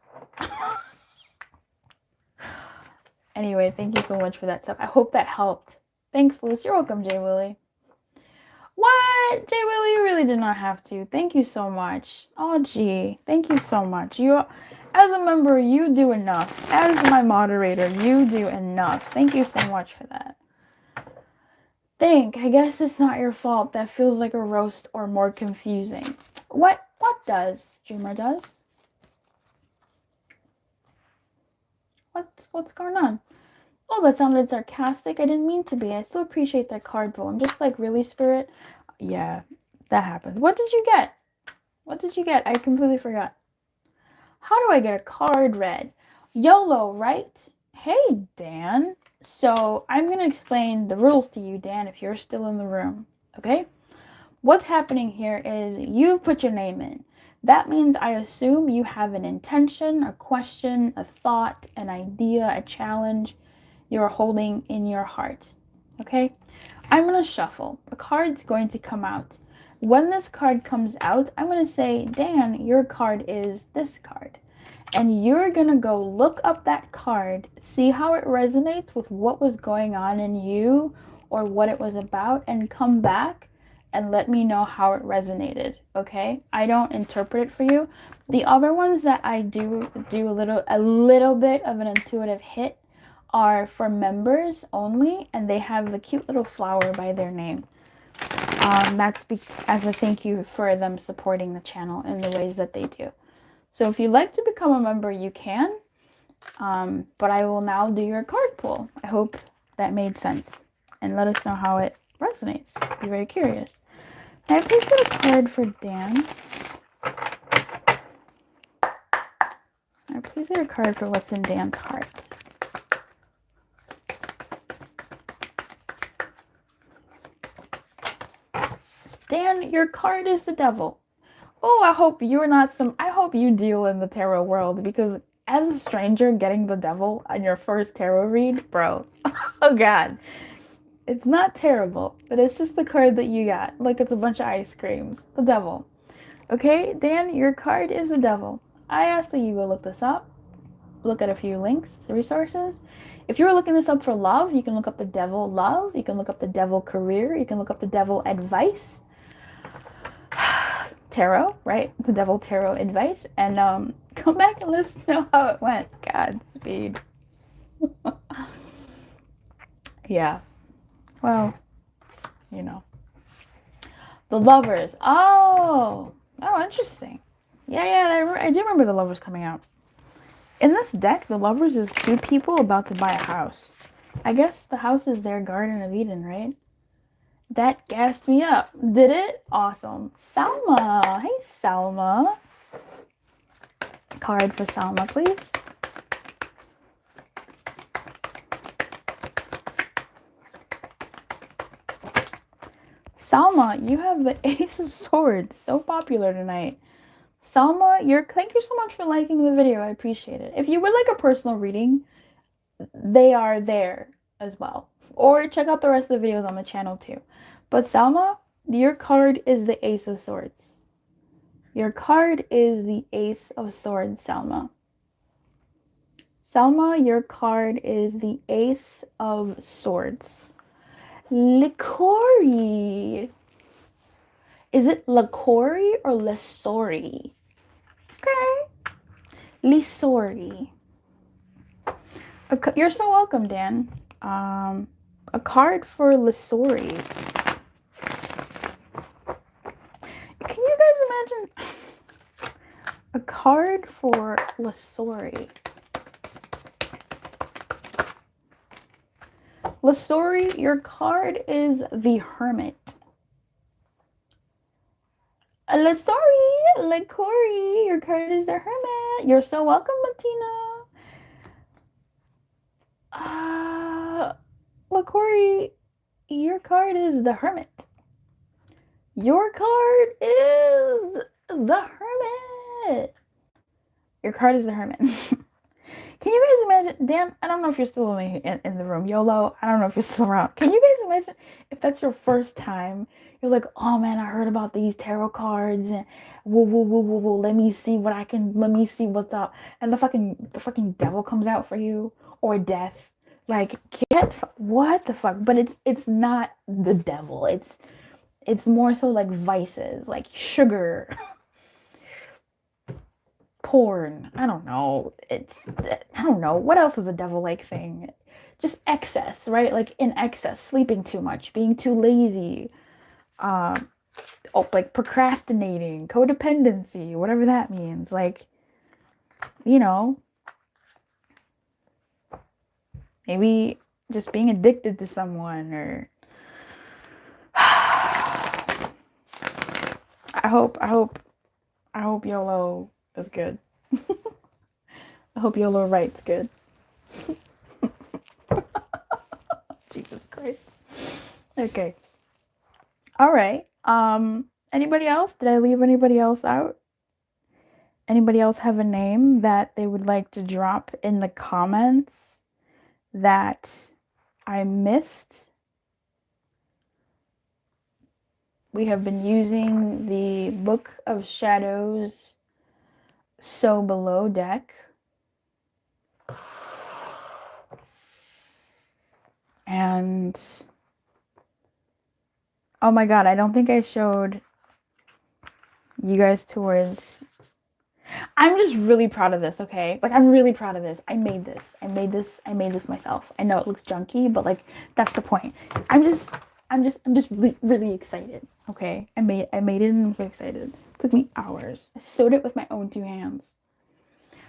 Anyway, thank you so much for that stuff. I hope that helped. Thanks, Luce. You're welcome, Jay Willie. What? Jay Willie, you really did not have to. Thank you so much. Oh, gee. Thank you so much. You, as a member, you do enough. As my moderator, you do enough. Thank you so much for that. I guess it's not your fault. That feels like a roast or more confusing. What does? Dreamer does? What's going on? Oh, that sounded sarcastic. I didn't mean to be. I still appreciate that card pull. I'm just like, really, Spirit? Yeah, that happens. What did you get? What did you get? I completely forgot. How do I get a card read? YOLO, right? Hey, Dan. So I'm going to explain the rules to you, Dan, if you're still in the room. Okay? What's happening here is you put your name in. That means I assume you have an intention, a question, a thought, an idea, a challenge you're holding in your heart. Okay? I'm going to shuffle. A card's going to come out. When this card comes out, I'm going to say, Dan, your card is this card. And you're going to go look up that card, see how it resonates with what was going on in you or what it was about, and come back and let me know how it resonated, okay? I don't interpret it for you. The other ones that I do a little bit of an intuitive hit are for members only, and they have the cute little flower by their name. That's as a thank you for them supporting the channel in the ways that they do. So if you'd like to become a member, you can, but I will now do your card pull. I hope that made sense, and let us know how it resonates. Be very curious. Can I please get a card for Dan? Can I please get a card for what's in Dan's heart? Dan, your card is the devil. Oh, I hope you're not I hope you deal in the tarot world, because as a stranger getting the devil on your first tarot read, bro, oh god. It's not terrible, but it's just the card that you got. Like it's a bunch of ice creams. The devil. Okay, Dan, your card is the devil. I ask that you go look this up. Look at a few links, resources. If you're looking this up for love, you can look up the devil love. You can look up the devil career. You can look up the devil advice. Tarot, right? The devil tarot advice. And come back and let us know how it went. Godspeed. Yeah. Well, you know. The Lovers. Oh, interesting. Yeah, I do remember the Lovers coming out. In this deck, the Lovers is two people about to buy a house. I guess the house is their Garden of Eden, right? That gassed me up. Did it? Awesome. Salma. Hey, Salma. Card for Salma, please. Salma, you have the Ace of Swords. So popular tonight. Salma, thank you so much for liking the video. I appreciate it. If you would like a personal reading, they are there as well. Or check out the rest of the videos on the channel too. But Salma, your card is the Ace of Swords. Your card is the Ace of Swords, Salma. Salma, your card is the Ace of Swords. Licori. Is it Licori or Lisori? Okay. Lisori. You're so welcome, Dan. A card for Lisori. Can you guys imagine a card for Lisori? Lisori, your card is the Hermit. Lisori, Licori, your card is the Hermit. You're so welcome, Martina. Licori, your card is the Hermit. Your card is the Hermit. Your card is the Hermit. Can you guys imagine, Dan, I don't know if you're still in the room. YOLO, I don't know if you're still around. Can you guys imagine if that's your first time? You're like, oh man, I heard about these tarot cards and woo woo woo woo woo. Let me see what's up. And the fucking devil comes out for you, or death. Like, what the fuck? But it's not the devil. It's more so like vices, like sugar. Porn. I don't know. I don't know. What else is a devil-like thing? Just excess, right? Like in excess, sleeping too much, being too lazy, like procrastinating, codependency, whatever that means. Like, you know, maybe just being addicted to someone, or I hope YOLO is good. I hope YOLO writes good. Jesus Christ. Okay. All right. Anybody else? Did I leave anybody else out? Anybody else have a name that they would like to drop in the comments that I missed? We have been using the Book of Shadows So Below deck. And oh my god, I don't think I showed you guys towards. I'm just really proud of this, okay? Like, I'm really proud of this. I made this myself. I know it looks junky, but like, that's the point. I'm just really, really excited, okay? I made it and I'm so excited. It took me hours. I sewed it with my own 2 hands.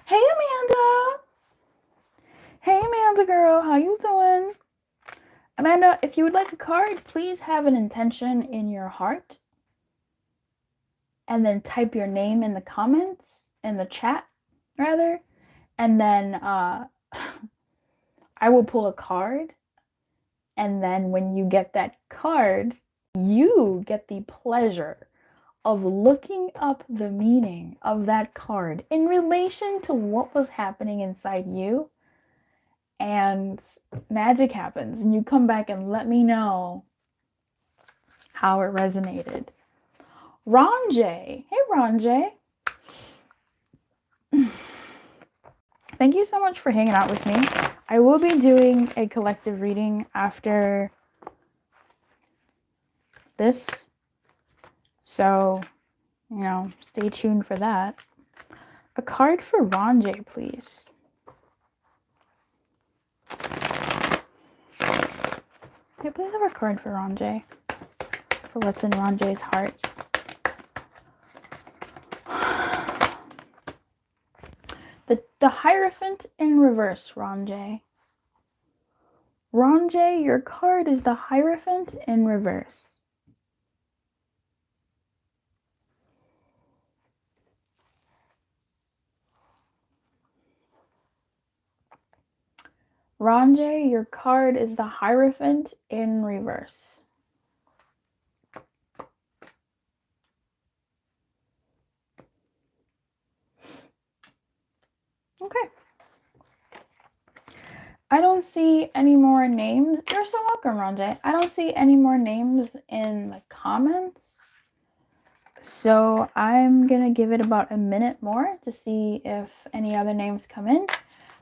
Hey, Amanda! Hey, Amanda girl, how you doing? Amanda, if you would like a card, please have an intention in your heart. And then type your name in the comments, in the chat, rather. And then I will pull a card. And then when you get that card, you get the pleasure of looking up the meaning of that card in relation to what was happening inside you. And magic happens. And you come back and let me know how it resonated. Ron J. Hey, Ron J. Thank you so much for hanging out with me. I will be doing a collective reading after this. So, you know, stay tuned for that. A card for Ron J, please. Hey, please have a card for Ron J. For what's in Ron J's heart. The Hierophant in reverse, Ron J. Ron J, your card is the Hierophant in reverse. Ron J, your card is the Hierophant in reverse. Okay. I don't see any more names. You're so welcome, Ranjay. I don't see any more names in the comments. So I'm going to give it about a minute more to see if any other names come in.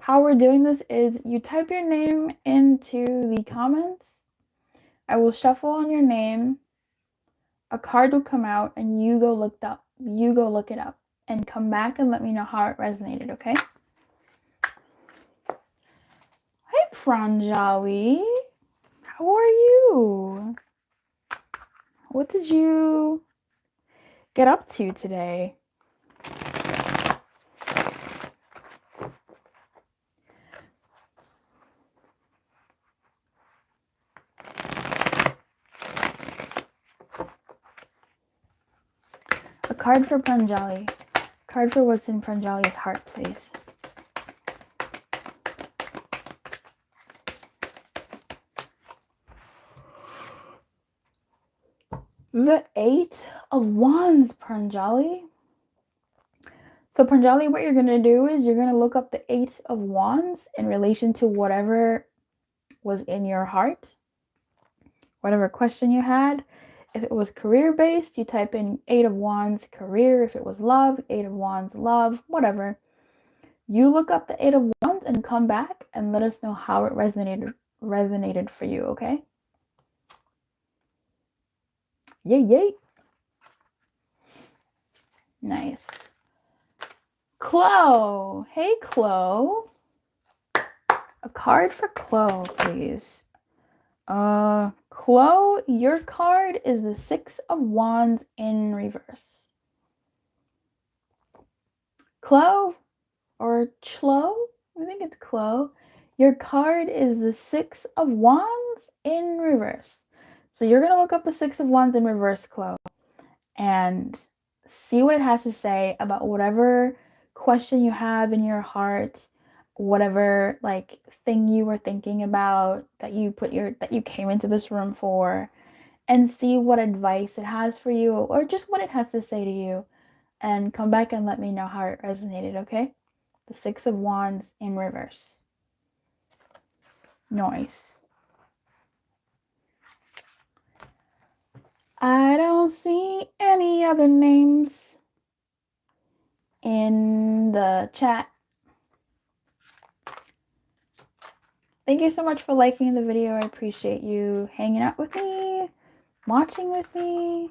How we're doing this is you type your name into the comments. I will shuffle on your name. A card will come out and you go look it up and come back and let me know how it resonated, okay? Hey, Pranjali. How are you? What did you get up to today? A card for Pranjali. Card for what's in Pranjali's heart, please. The 8 of Wands, Pranjali. So Pranjali, what you're going to do is you're going to look up the 8 of Wands in relation to whatever was in your heart. Whatever question you had. If it was career-based, you type in 8 of Wands, career. If it was love, 8 of Wands, love, whatever. You look up the 8 of Wands and come back and let us know how it resonated for you, okay? Yay, yay. Nice. Chloe. Hey, Chloe. A card for Chloe, please. Chloe, your card is the 6 of Wands in reverse. Chloe, or Chloe, I think it's Chloe. Your card is the 6 of Wands in reverse. So you're going to look up the 6 of Wands in reverse, Chloe, and see what it has to say about whatever question you have in your heart, whatever like thing you were thinking about that you came into this room for, and see what advice it has for you or just what it has to say to you, and come back and let me know how it resonated, okay? The 6 of Wands in reverse. Nice. I don't see any other names in the chat. Thank you so much for liking the video. I appreciate you hanging out with me, watching with me.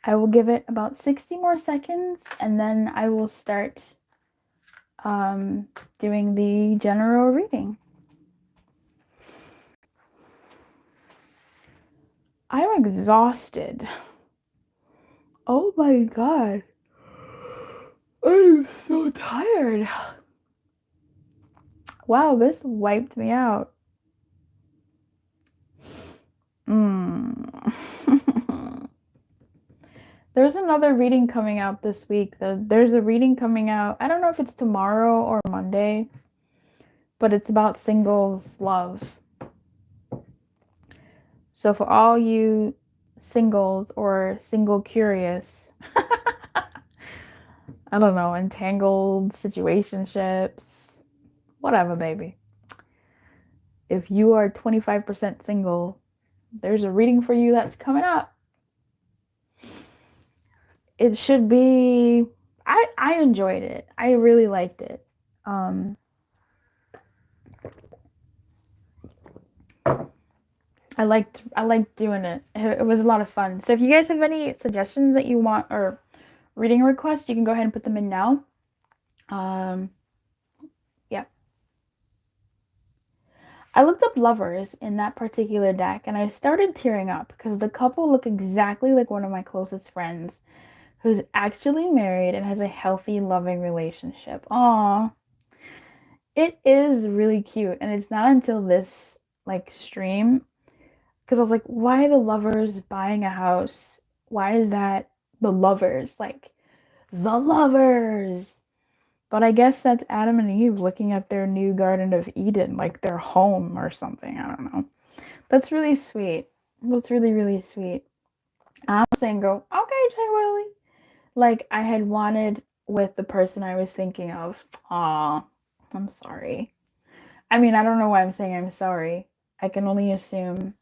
I will give it about 60 more seconds and then I will start doing the general reading. I'm exhausted. Oh my god. I'm so tired. Wow, this wiped me out. There's another reading coming out this week. There's a reading coming out. I don't know if it's tomorrow or Monday, but it's about singles love. So for all you singles or single curious, I don't know, entangled situationships, whatever, baby. If you are 25% single, there's a reading for you that's coming up. It should be, I enjoyed it. I really liked it. I liked doing it. It was a lot of fun. So if you guys have any suggestions that you want or reading requests, you can go ahead and put them in now. Yeah. I looked up lovers in that particular deck and I started tearing up because the couple look exactly like one of my closest friends who's actually married and has a healthy, loving relationship. Aww. It is really cute. And it's not until this like stream, because I was like, why the lovers buying a house? Why is that the lovers? Like, the lovers. But I guess that's Adam and Eve looking at their new Garden of Eden, like their home or something. I don't know. That's really sweet. That's really, really sweet. I'm single. Okay, Jay Willie. Like, I had wanted with the person I was thinking of. Aw, I'm sorry. I mean, I don't know why I'm saying I'm sorry. I can only assume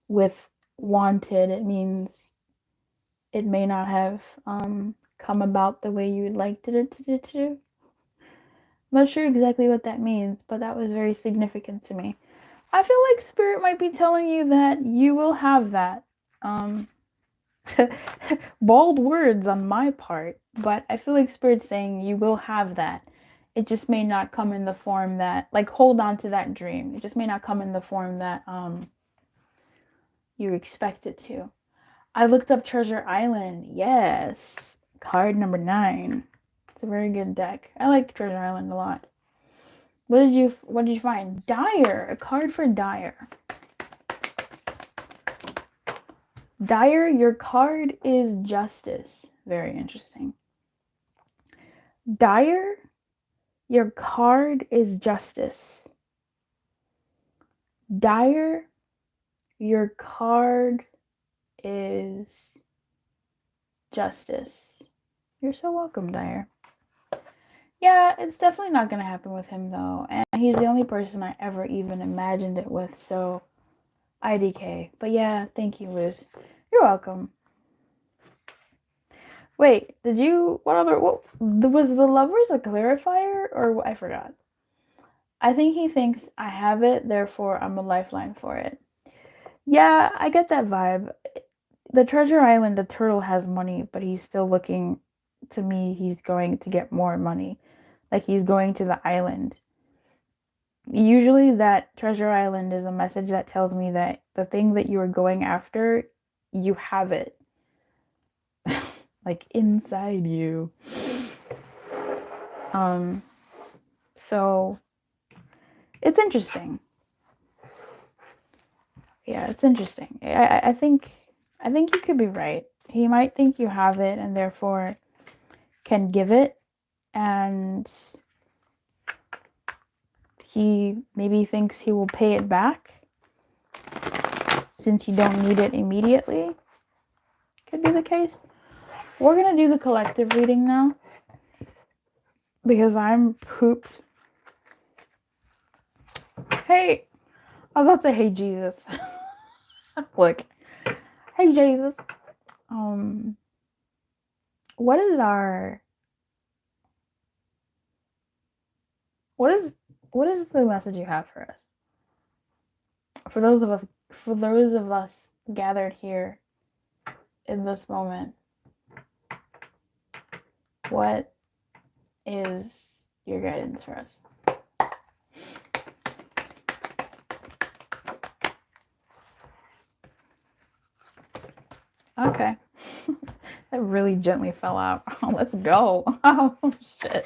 with wanted, it means it may not have come about the way you would liked it to. I'm not sure exactly what that means, but that was very significant to me. I feel like Spirit might be telling you that you will have that. Um, Bold words on my part, but I feel like Spirit's saying you will have that. It just may not come in the form that, like, hold on to that dream. It just may not come in the form that you expect it to. I looked up Treasure Island. Yes. Card number 9. It's a very good deck. I like Treasure Island a lot. What did you find? Dire. A card for Dire. Dire, your card is Justice. Very interesting. Dire, your card is Justice. Dire, your card is Justice. You're so welcome, Dire. Yeah, it's definitely not going to happen with him, though. And he's the only person I ever even imagined it with, so IDK. But yeah, thank you, Luz. You're welcome. Wait, what was the Lovers a clarifier? Or I forgot. I think he thinks I have it, therefore I'm a lifeline for it. Yeah, I get that vibe. The Treasure Island, the turtle has money, but he's still looking, to me, he's going to get more money. Like he's going to the island. Usually that Treasure Island is a message that tells me that the thing that you are going after, you have it. Like inside you. So it's interesting. Yeah, it's interesting. I think you could be right. He might think you have it and therefore can give it, and he maybe thinks he will pay it back since you don't need it immediately. Could be the case. We're gonna do the collective reading now because I'm pooped. Hey, I was about to say, hey Jesus. Look, hey Jesus. What is the message you have for us? For those of us gathered here in this moment, what is your guidance for us? Okay. That really gently fell out. Oh, let's go. Oh, shit.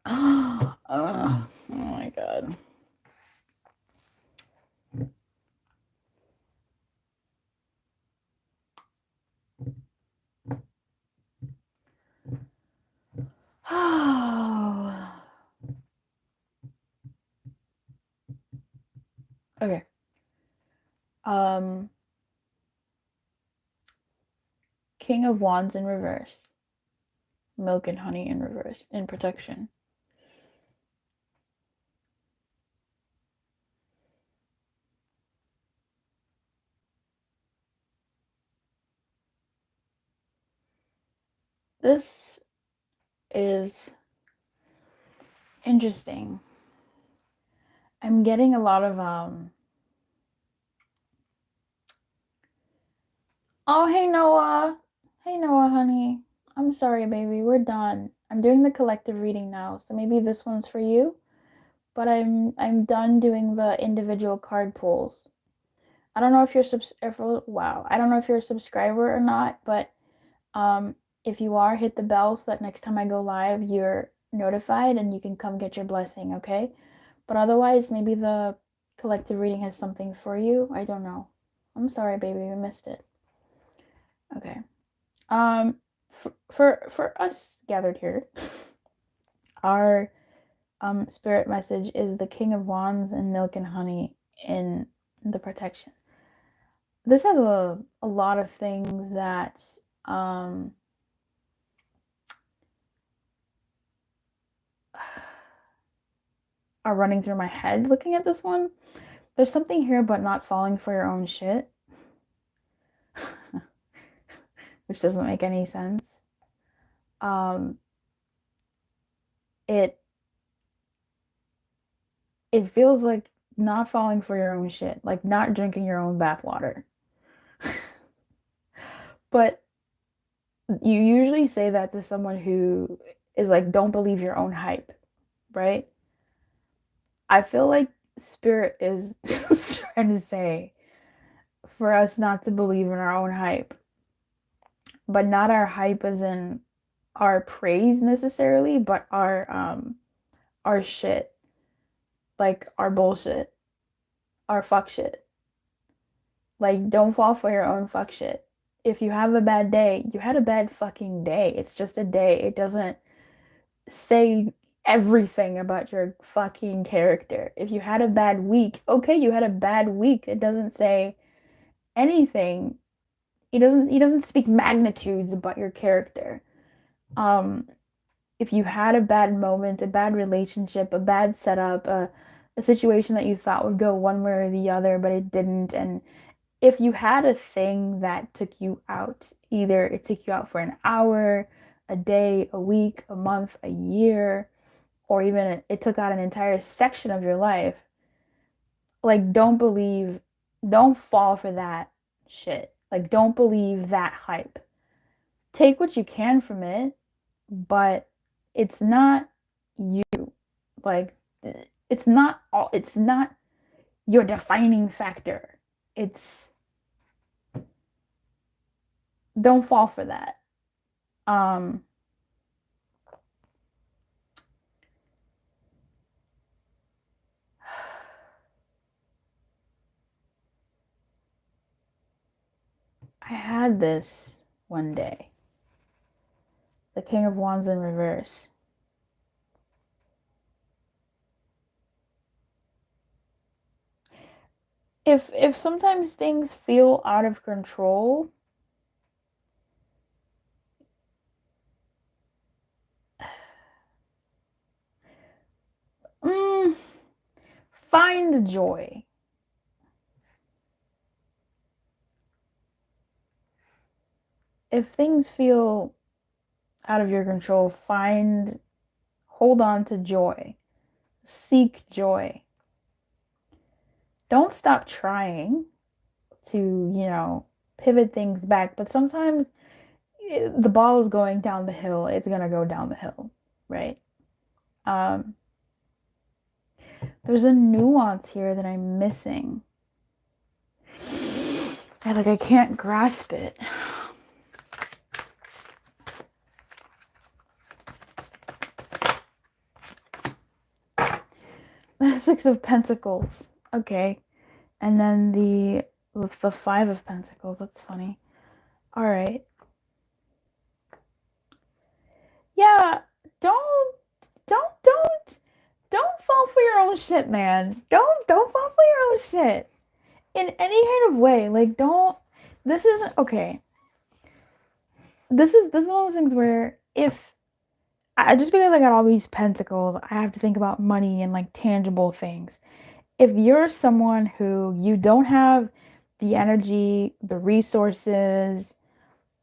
Oh my god. Okay. King of Wands in reverse. Milk and honey in reverse. In protection. This is interesting. I'm getting a lot of oh, hey Noah. Hey Noah, honey. I'm sorry, baby. We're done. I'm doing the collective reading now, so maybe this one's for you. But I'm done doing the individual card pulls. I don't know if you're I don't know if you're a subscriber or not, but if you are, hit the bell so that next time I go live, you're notified and you can come get your blessing, okay? But otherwise, maybe the collective reading has something for you. I don't know. I'm sorry, baby, we missed it. Okay. For us gathered here, our spirit message is the King of Wands and Milk and Honey in the protection. This has a lot of things that are running through my head looking at this one. There's something here about not falling for your own shit, which doesn't make any sense. Um, it it feels like not falling for your own shit, like not drinking your own bathwater. But you usually say that to someone who is like, don't believe your own hype, right? I feel like Spirit is just trying to say for us not to believe in our own hype, but not our hype as in our praise necessarily, but our shit, like our bullshit, our fuck shit. Like, don't fall for your own fuck shit. If you have a bad day, you had a bad fucking day. It's just a day. It doesn't say everything about your fucking character. If you had a bad week, okay, you had a bad week. It doesn't say anything. He doesn't speak magnitudes about your character. Um, if you had a bad moment, a bad relationship, a bad setup, a situation that you thought would go one way or the other, but it didn't, and if you had a thing that took you out, either it took you out for an hour, a day, a week, a month, a year, or even it took out an entire section of your life, like don't fall for that shit. Like don't believe that hype. Take what you can from it, but it's not you. Like it's not your defining factor. It's don't fall for that. Um I had this one day. The King of Wands in reverse. If sometimes things feel out of control, mm, find joy. If things feel out of your control, hold on to joy. Seek joy. Don't stop trying to, pivot things back, but sometimes the ball is going down the hill. It's gonna go down the hill, right? Um, there's a nuance here that I'm missing. I can't grasp it. The Six of Pentacles. Okay. And then the Five of Pentacles. That's funny. All right. Yeah, don't don't don't fall for your own shit, man. Don't fall for your own shit. In any kind of way. Like don't this isn't okay. This is one of those things where if I just because I got all these pentacles, I have to think about money and like tangible things. If you're someone who you don't have the energy, the resources,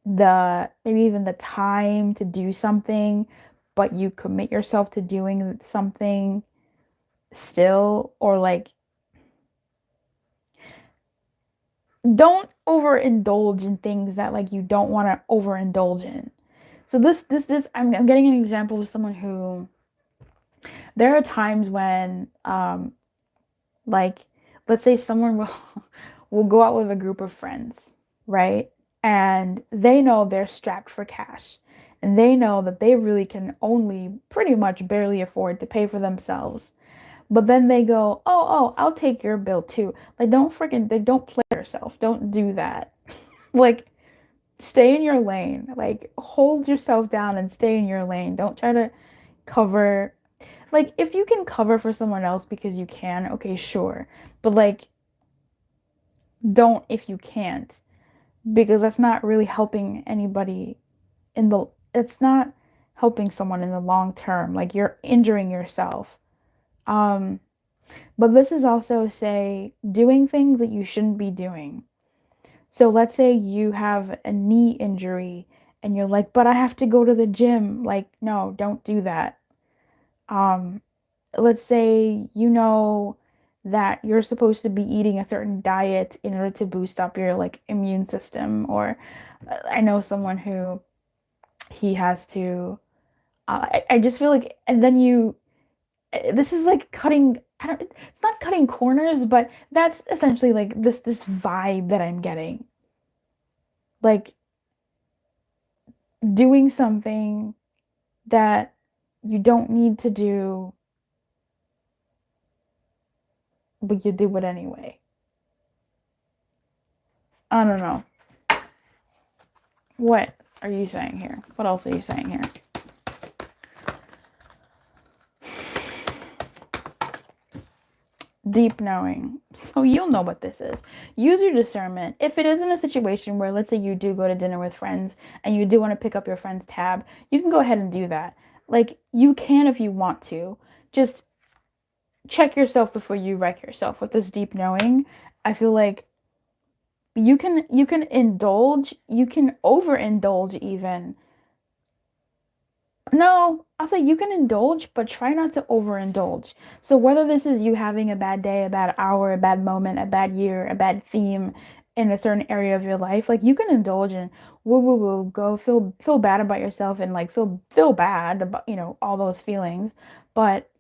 the maybe even the time to do something, but you commit yourself to doing something still, or like don't overindulge in things that like you don't want to overindulge in. So this I'm getting an example of someone who there are times when like let's say someone will will go out with a group of friends, right? And they know they're strapped for cash. And they know that they really can only pretty much barely afford to pay for themselves. But then they go, oh, I'll take your bill too. Like, don't play yourself. Don't do that. Like, stay in your lane. Like, hold yourself down and stay in your lane. Don't try to cover. Like, if you can cover for someone else because you can, okay, sure. But, like, don't if you can't. Because that's not really helping anybody it's not helping someone in the long term. Like, you're injuring yourself. Um, but this is also, say, doing things that you shouldn't be doing. So let's say you have a knee injury and you're like, but I have to go to the gym. Like, no, don't do that. Um, let's say you know that you're supposed to be eating a certain diet in order to boost up your like immune system, or I know someone who he has to I just feel like, and then you this is like cutting, I don't, it's not cutting corners, but that's essentially like this vibe that I'm getting. Like doing something that you don't need to do, but you do it anyway. I don't know. What are you saying here? What else are you saying here? Deep knowing. So you'll know what this is. Use your discernment. If it isn't a situation where, let's say, you do go to dinner with friends and you do want to pick up your friend's tab, you can go ahead and do that. Like, you can if you want to. Just check yourself before you wreck yourself with this deep knowing. I feel like you can indulge, you can overindulge even. No, I'll say you can indulge, but try not to overindulge. So whether this is you having a bad day, a bad hour, a bad moment, a bad year, a bad theme in a certain area of your life, like you can indulge and woo woo woo, go feel bad about yourself and like feel bad about, all those feelings. But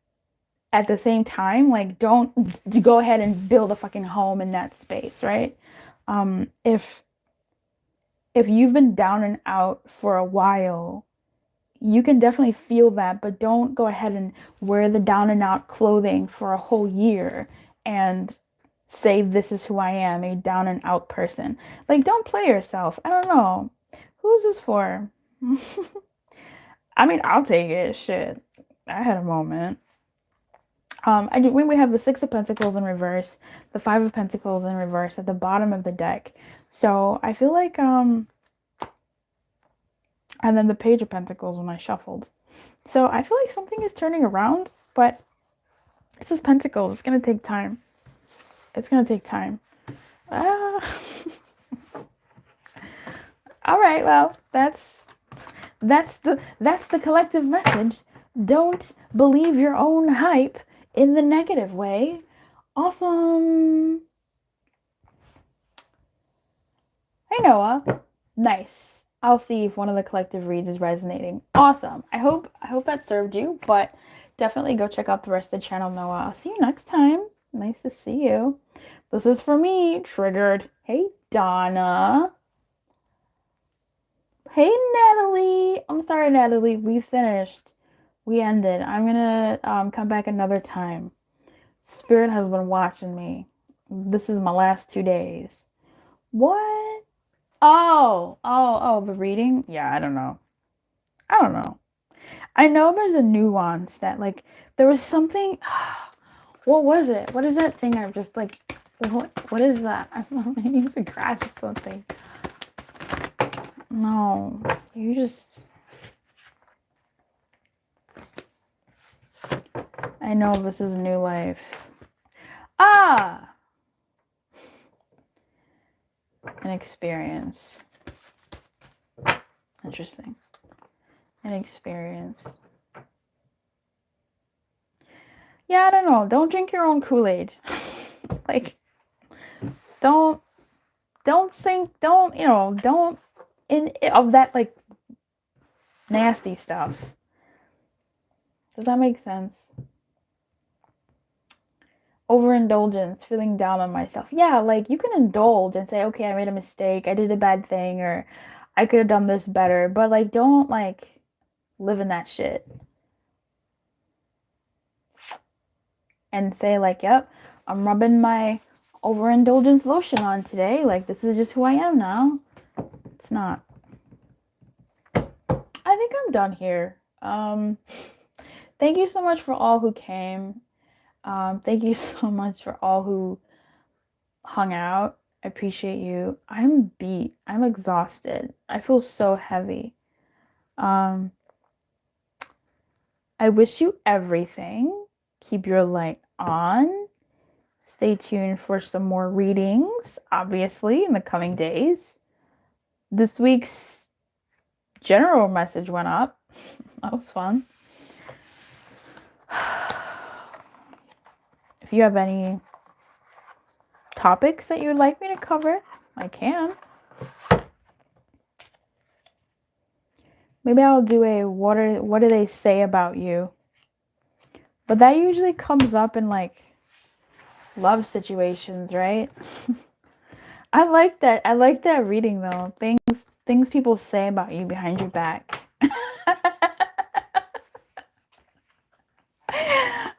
at the same time, like don't go ahead and build a fucking home in that space, right? If you've been down and out for a while, you can definitely feel that, but don't go ahead and wear the down and out clothing for a whole year and say, this is who I am, a down and out person. Like, don't play yourself. I don't know. Who's this for? I mean, I'll take it. Shit. I had a moment. When we have the Six of Pentacles in reverse, the Five of Pentacles in reverse at the bottom of the deck. So I feel like, and then the Page of Pentacles when I shuffled. So I feel like something is turning around, but this is Pentacles. It's gonna take time. It's gonna take time. Uh, all right, well, that's the collective message. Don't believe your own hype in the negative way. Awesome. Hey Noah. Nice. I'll see if one of the collective reads is resonating. Awesome. I hope that served you, but definitely go check out the rest of the channel, Noah. I'll see you next time. Nice to see you. This is for me, Triggered. Hey, Donna. Hey, Natalie. I'm sorry, Natalie. We finished. We ended. I'm gonna come back another time. Spirit has been watching me. This is my last 2 days. What? The reading? Yeah, I don't know. I don't know. I know there's a nuance that, like, there was something. What was it? What is that thing I've just, like, what is that? I need to grasp something. No, you just. I know this is new life. Ah! An experience. Interesting. An experience. Yeah, I don't know. Don't drink your own Kool-Aid. Like, don't sink, don't of that, like, nasty stuff. Does that make sense? Overindulgence, feeling down on myself. Yeah, like, you can indulge and say, okay, I made a mistake, I did a bad thing, or I could have done this better, but, like, don't, like, live in that shit. And say, like, yep, I'm rubbing my overindulgence lotion on today. Like, this is just who I am now. It's not. I think I'm done here. Thank you so much for all who came. Thank you so much for all who hung out. I appreciate you. I'm beat. I'm exhausted. I feel so heavy. I wish you everything. keep your light on. Stay tuned for some more readings, obviously, in the coming days. This week's general message went up. That was fun. If you have any topics that you'd like me to cover, I can. Maybe I'll do a what do they say about you? But that usually comes up in like love situations, right? I like that. I like that reading though. Things people say about you behind your back.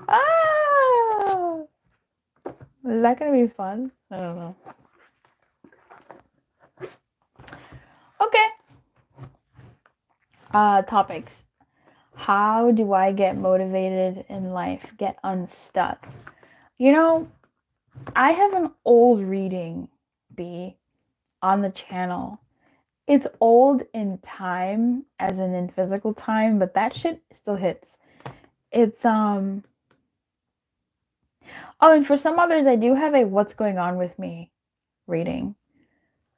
Ah, is that gonna be fun? I don't know. Okay. Topics. How do I get motivated in life? Get unstuck. You know, I have an old reading, B, on the channel. It's old in time, as in physical time, but that shit still hits. It's Oh, and for some others, I do have a "What's Going On With Me" reading,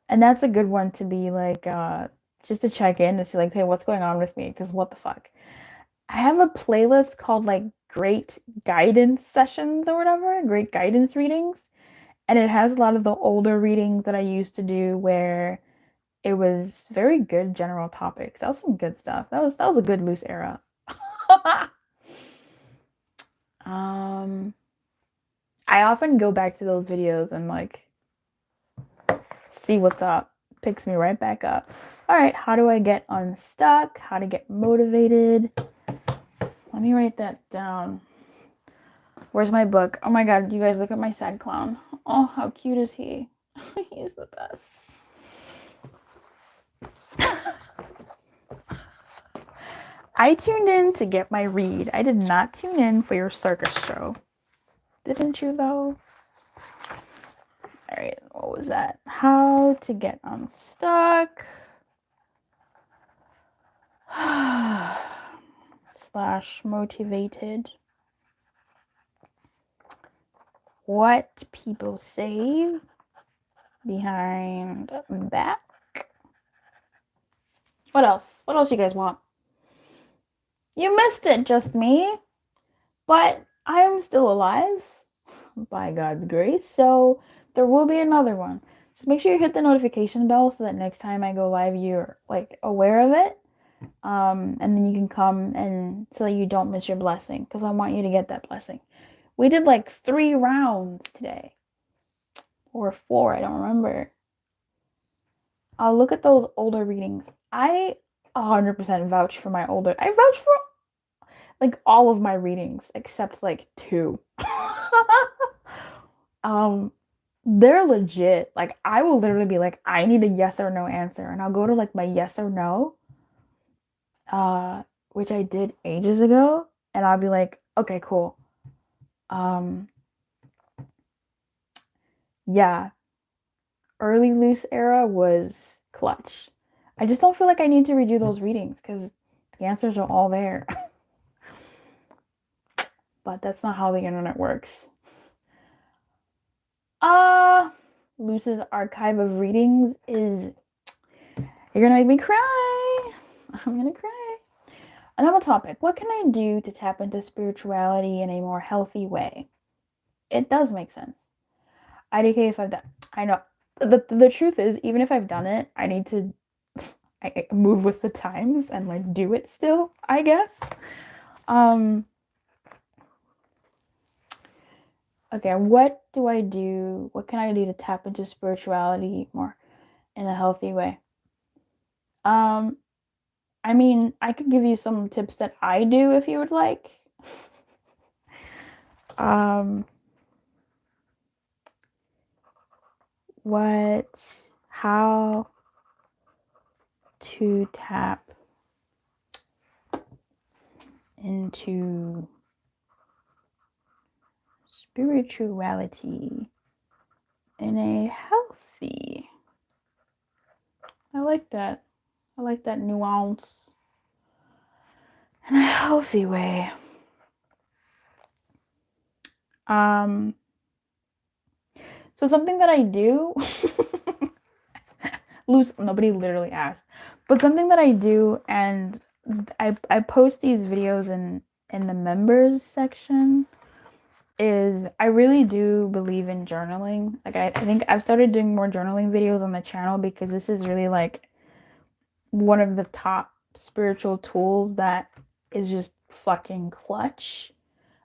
and that's a good one to be like, just to check in and see like, hey, what's going on with me? Because what the fuck? I have a playlist called like Great Guidance Sessions or whatever, Great Guidance Readings, and it has a lot of the older readings that I used to do where it was very good general topics. That was some good stuff. That was a good loose era. I often go back to those videos and like see what's up. Picks me right back up. All right, how do I get unstuck? How to get motivated? Let me write that down. Where's my book? Oh my god, you guys look at my sad clown. Oh, how cute is he? He's the best. I tuned in to get my read. I did not tune in for your circus show. Didn't you though? All right, what was that? How to get unstuck. / motivated. What people say behind back. What else? What else you guys want? You missed it, just me. But I am still alive by God's grace. So there will be another one. Just make sure you hit the notification bell so that next time I go live, you're like aware of it. And then you can come and so that you don't miss your blessing, because I want you to get that blessing. We did like 3 rounds today. Or 4, I don't remember. I'll look at those older readings. I 100% vouch for my older. I vouch for like all of my readings except like 2. They're legit. Like I will literally be like, I need a yes or no answer, and I'll go to like my yes or no, which I did ages ago, and I'll be like, okay, cool. Yeah. Early loose era was clutch. I just don't feel like I need to redo those readings because the answers are all there. But that's not how the internet works. Loose's archive of readings is... You're gonna make me cry. I'm gonna cry. Another topic. What can I do to tap into spirituality in a more healthy way? It does make sense. IDK if I've done... I know. The truth is, even if I've done it, I need to move with the times and like do it still, I guess. Okay, what do I do? What can I do to tap into spirituality more in a healthy way? I mean, I could give you some tips that I do if you would like. How to tap into spirituality in a healthy... I like that. I like that nuance. In a healthy way. Um, so something that I do, loose, nobody literally asked, but something that I do, and I post these videos in the members section, is I really do believe in journaling. Like I think I've started doing more journaling videos on the channel because this is really like one of the top spiritual tools that is just fucking clutch.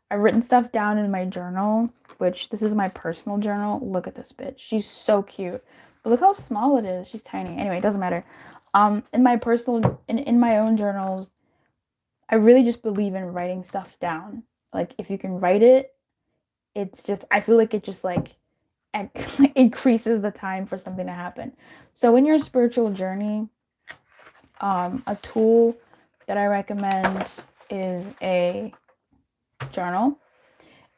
I've written stuff down in my journal, which this is my personal journal. Look at this bitch. She's so cute. But look how small it is. She's tiny. Anyway, it doesn't matter. In my personal in my own journals, I really just believe in writing stuff down. Like if you can write it, it's just I feel like it just like increases the time for something to happen. So in your spiritual journey, a tool that I recommend is a journal.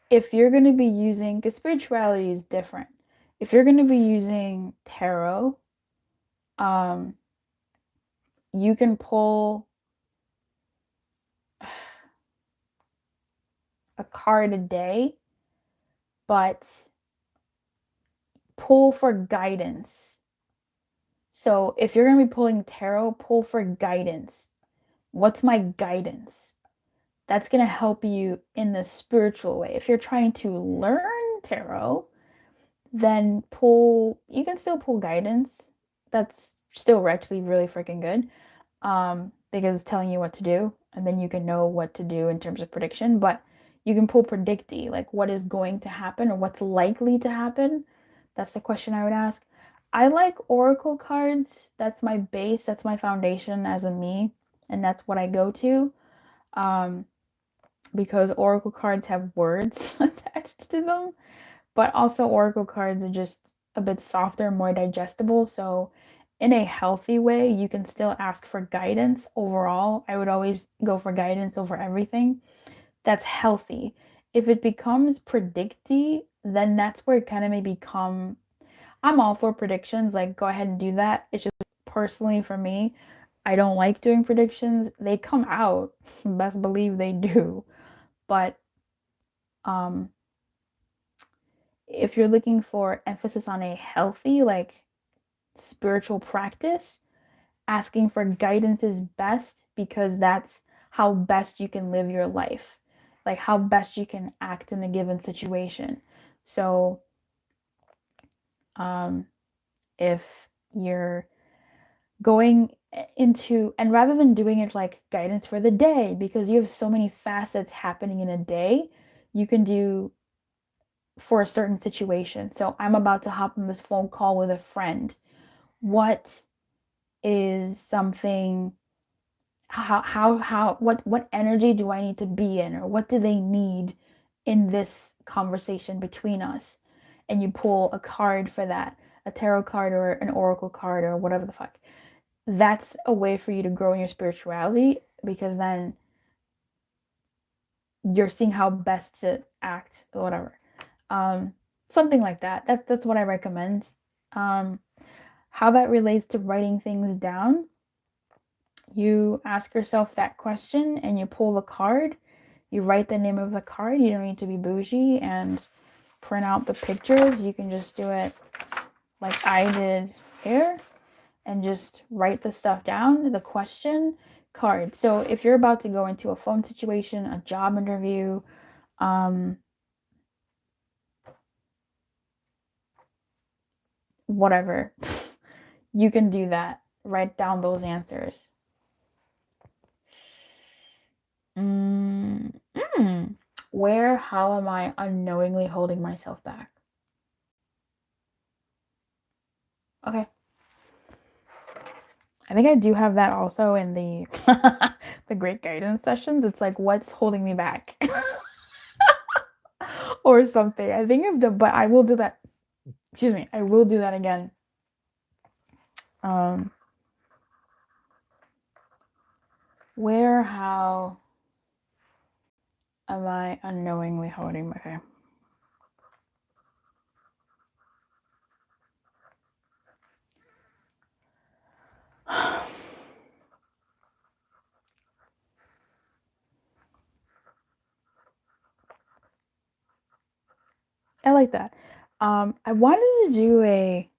If you're going to be using, because spirituality is different, if you're going to be using tarot, um, you can pull a card a day, but pull for guidance. So if you're going to be pulling tarot, pull for guidance. What's my guidance? That's going to help you in the spiritual way. If you're trying to learn tarot, then you can still pull guidance. That's still actually really freaking good, because it's telling you what to do, and then you can know what to do in terms of prediction. But you can pull predicty, like what is going to happen or what's likely to happen. That's the question I would ask. I like oracle cards. That's my base. That's my foundation as a me, and that's what I go to. Um, because oracle cards have words attached to them, but also oracle cards are just a bit softer, more digestible. So in a healthy way, you can still ask for guidance overall. I would always go for guidance over everything. That's healthy. If it becomes predicty, then that's where it kind of may become. I'm all for predictions, like go ahead and do that. It's just personally for me, I don't like doing predictions. They come out, best believe they do. But um if you're looking for emphasis on a healthy, like spiritual practice, asking for guidance is best because that's how best you can live your life, like how best you can act in a given situation. So, um, if you're going into, and rather than doing it like guidance for the day, because you have so many facets happening in a day, you can do for a certain situation. So, I'm about to hop on this phone call with a friend. What is something how what energy do I need to be in, or what do they need in this conversation between us? And you pull a card for that, a tarot card or an oracle card or whatever the fuck. That's a way for you to grow in your spirituality, because then you're seeing how best to act or whatever. Um, Something like that. That's what I recommend. Um, how that relates to writing things down, you ask yourself that question and you pull the card. You write the name of the card. You don't need to be bougie and print out the pictures. You can just do it like I did here and just write the stuff down, the question, card. So if you're about to go into a phone situation, a job interview, whatever, you can do that. Write down those answers. Mm, mm. Where, how am I unknowingly holding myself back? Okay. I think I do have that also in the the great guidance sessions. It's like, what's holding me back? Or something. I think I've done, but I will do that. Excuse me. I will do that again. Um, where, how am I unknowingly holding my, okay. I like that. I wanted to do a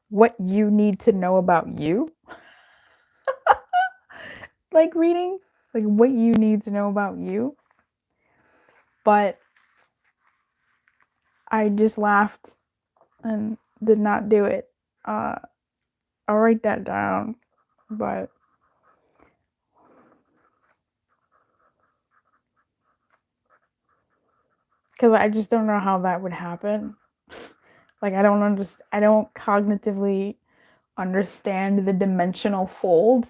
what you need to know about you, like reading, like what you need to know about you. But I just laughed and did not do it. I'll write that down, but because I just don't know how that would happen. Like I don't cognitively understand the dimensional fold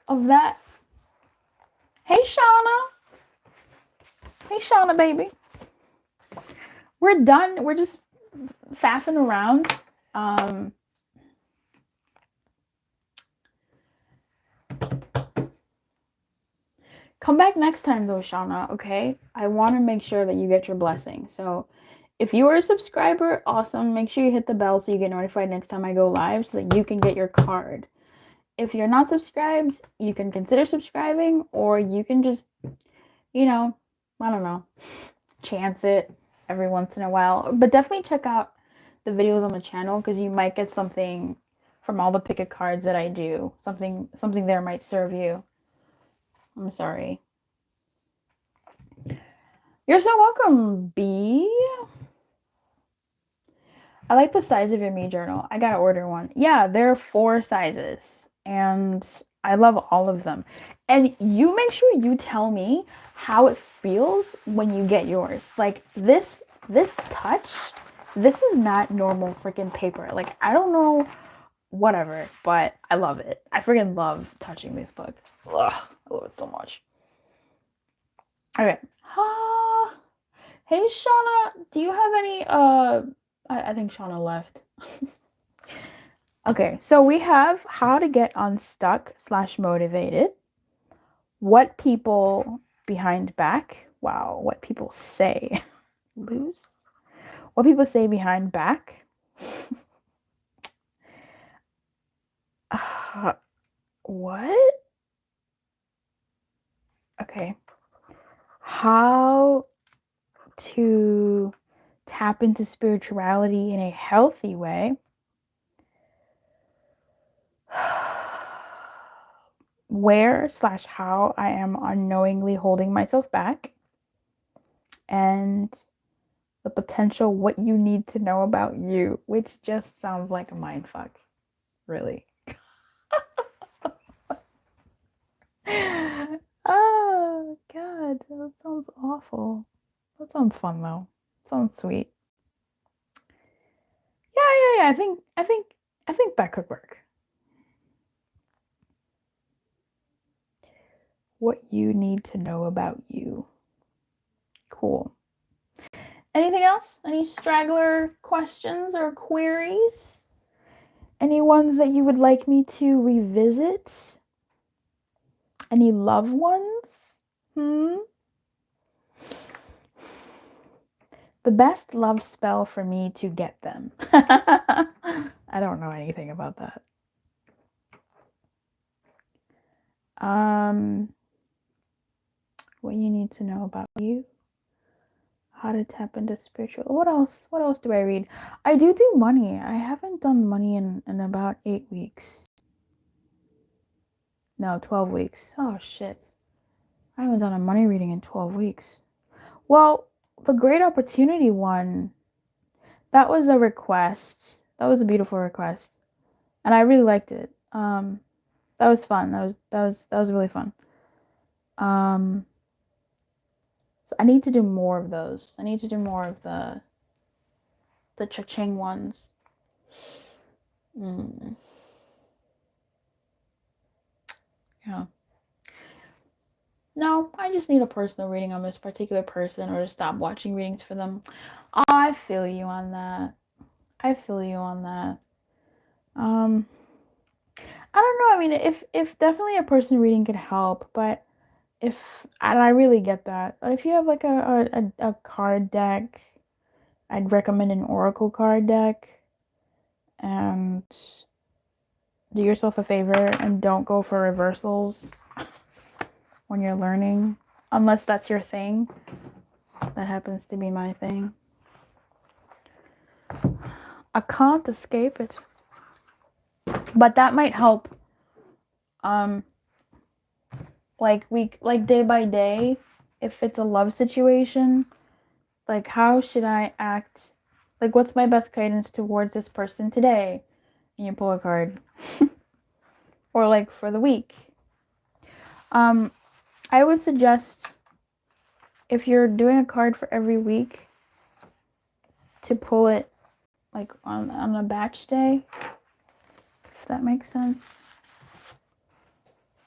of that. Hey Shauna. Hey Shauna baby. We're done. We're just faffing around. Come back next time though, Shauna, okay? I want to make sure that you get your blessing. So if you are a subscriber, awesome. Make sure you hit the bell so you get notified next time I go live so that you can get your card. If you're not subscribed, you can consider subscribing, or you can just, you know, I don't know, chance it every once in a while. But definitely check out the videos on the channel because you might get something from all the pick a cards that I do. Something there might serve you. I'm sorry. You're so welcome, B. I like the size of your me journal. I gotta order one. Yeah, there are 4 sizes, and I love all of them. And you make sure you tell me how it feels when you get yours. Like this touch, this is not normal freaking paper. Like I don't know, whatever, but I love it. I freaking love touching this book. Ugh, I love it so much. Okay. Hey Shauna, do you have any I think Shauna left. Okay, so we have how to get unstuck / motivated. What people behind back. Wow, what people say. Loose. What people say behind back. What? Okay. How to tap into spirituality in a healthy way. Where / how I am unknowingly holding myself back. And the potential what you need to know about you, which just sounds like a mindfuck. Really. Oh God, that sounds awful. That sounds fun though. Sounds sweet. Yeah. I think that could work. What you need to know about you. Cool. Anything else? Any straggler questions or queries? Any ones that you would like me to revisit? Any loved ones? The best love spell for me to get them. I don't know anything about that. What you need to know about you. How to tap into spiritual. What else? What else do I read? I do money. I haven't done money in about 8 weeks. No, 12 weeks. Oh shit. I haven't done a money reading in 12 weeks. Well, the Great Opportunity one, that was a request. That was a beautiful request. And I really liked it. That was fun. That was really fun. So I need to do more of those. I need to do more of the cha-ching ones. Yeah. No, I just need a personal reading on this particular person or to stop watching readings for them. I feel you on that. I feel you on that. I don't know. I mean, if definitely a person reading could help, but and I really get that. But if you have like a card deck, I'd recommend an oracle card deck. And do yourself a favor and don't go for reversals when you're learning. Unless that's your thing. That happens to be my thing. I can't escape it. But that might help. Like day by day, if it's a love situation, like how should I act? Like what's my best guidance towards this person today? And you pull a card. Or like for the week. I would suggest if you're doing a card for every week to pull it like on a batch day. If that makes sense.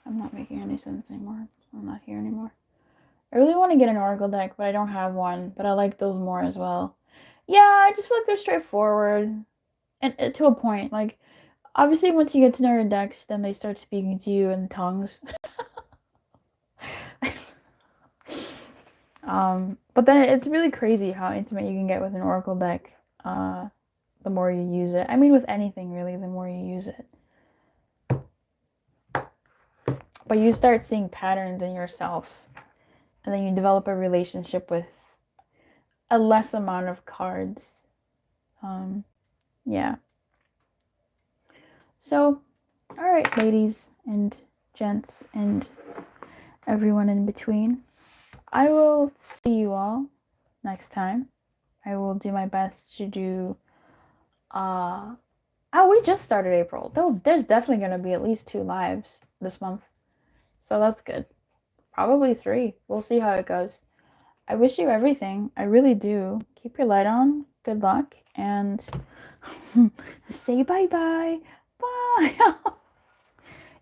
I'm not making any sense anymore. I'm not here anymore. I really want to get an oracle deck, but I don't have one. But I like those more as well. Yeah, I just feel like they're straightforward. And to a point. Like, obviously once you get to know your decks, then they start speaking to you in tongues. But then it's really crazy how intimate you can get with an oracle deck. The more you use it. I mean, with anything really, the more you use it. But you start seeing patterns in yourself. And then you develop a relationship with a less amount of cards. Yeah. So, alright, ladies and gents and everyone in between. I will see you all next time. I will do my best to do we just started April. There's definitely gonna be at least 2 lives this month. So that's good. Probably 3. We'll see how it goes. I wish you everything. I really do. Keep your light on. Good luck. And say bye-bye. Bye.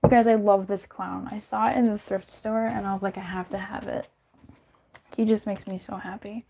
You guys, I love this clown. I saw it in the thrift store and I was like, I have to have it. He just makes me so happy.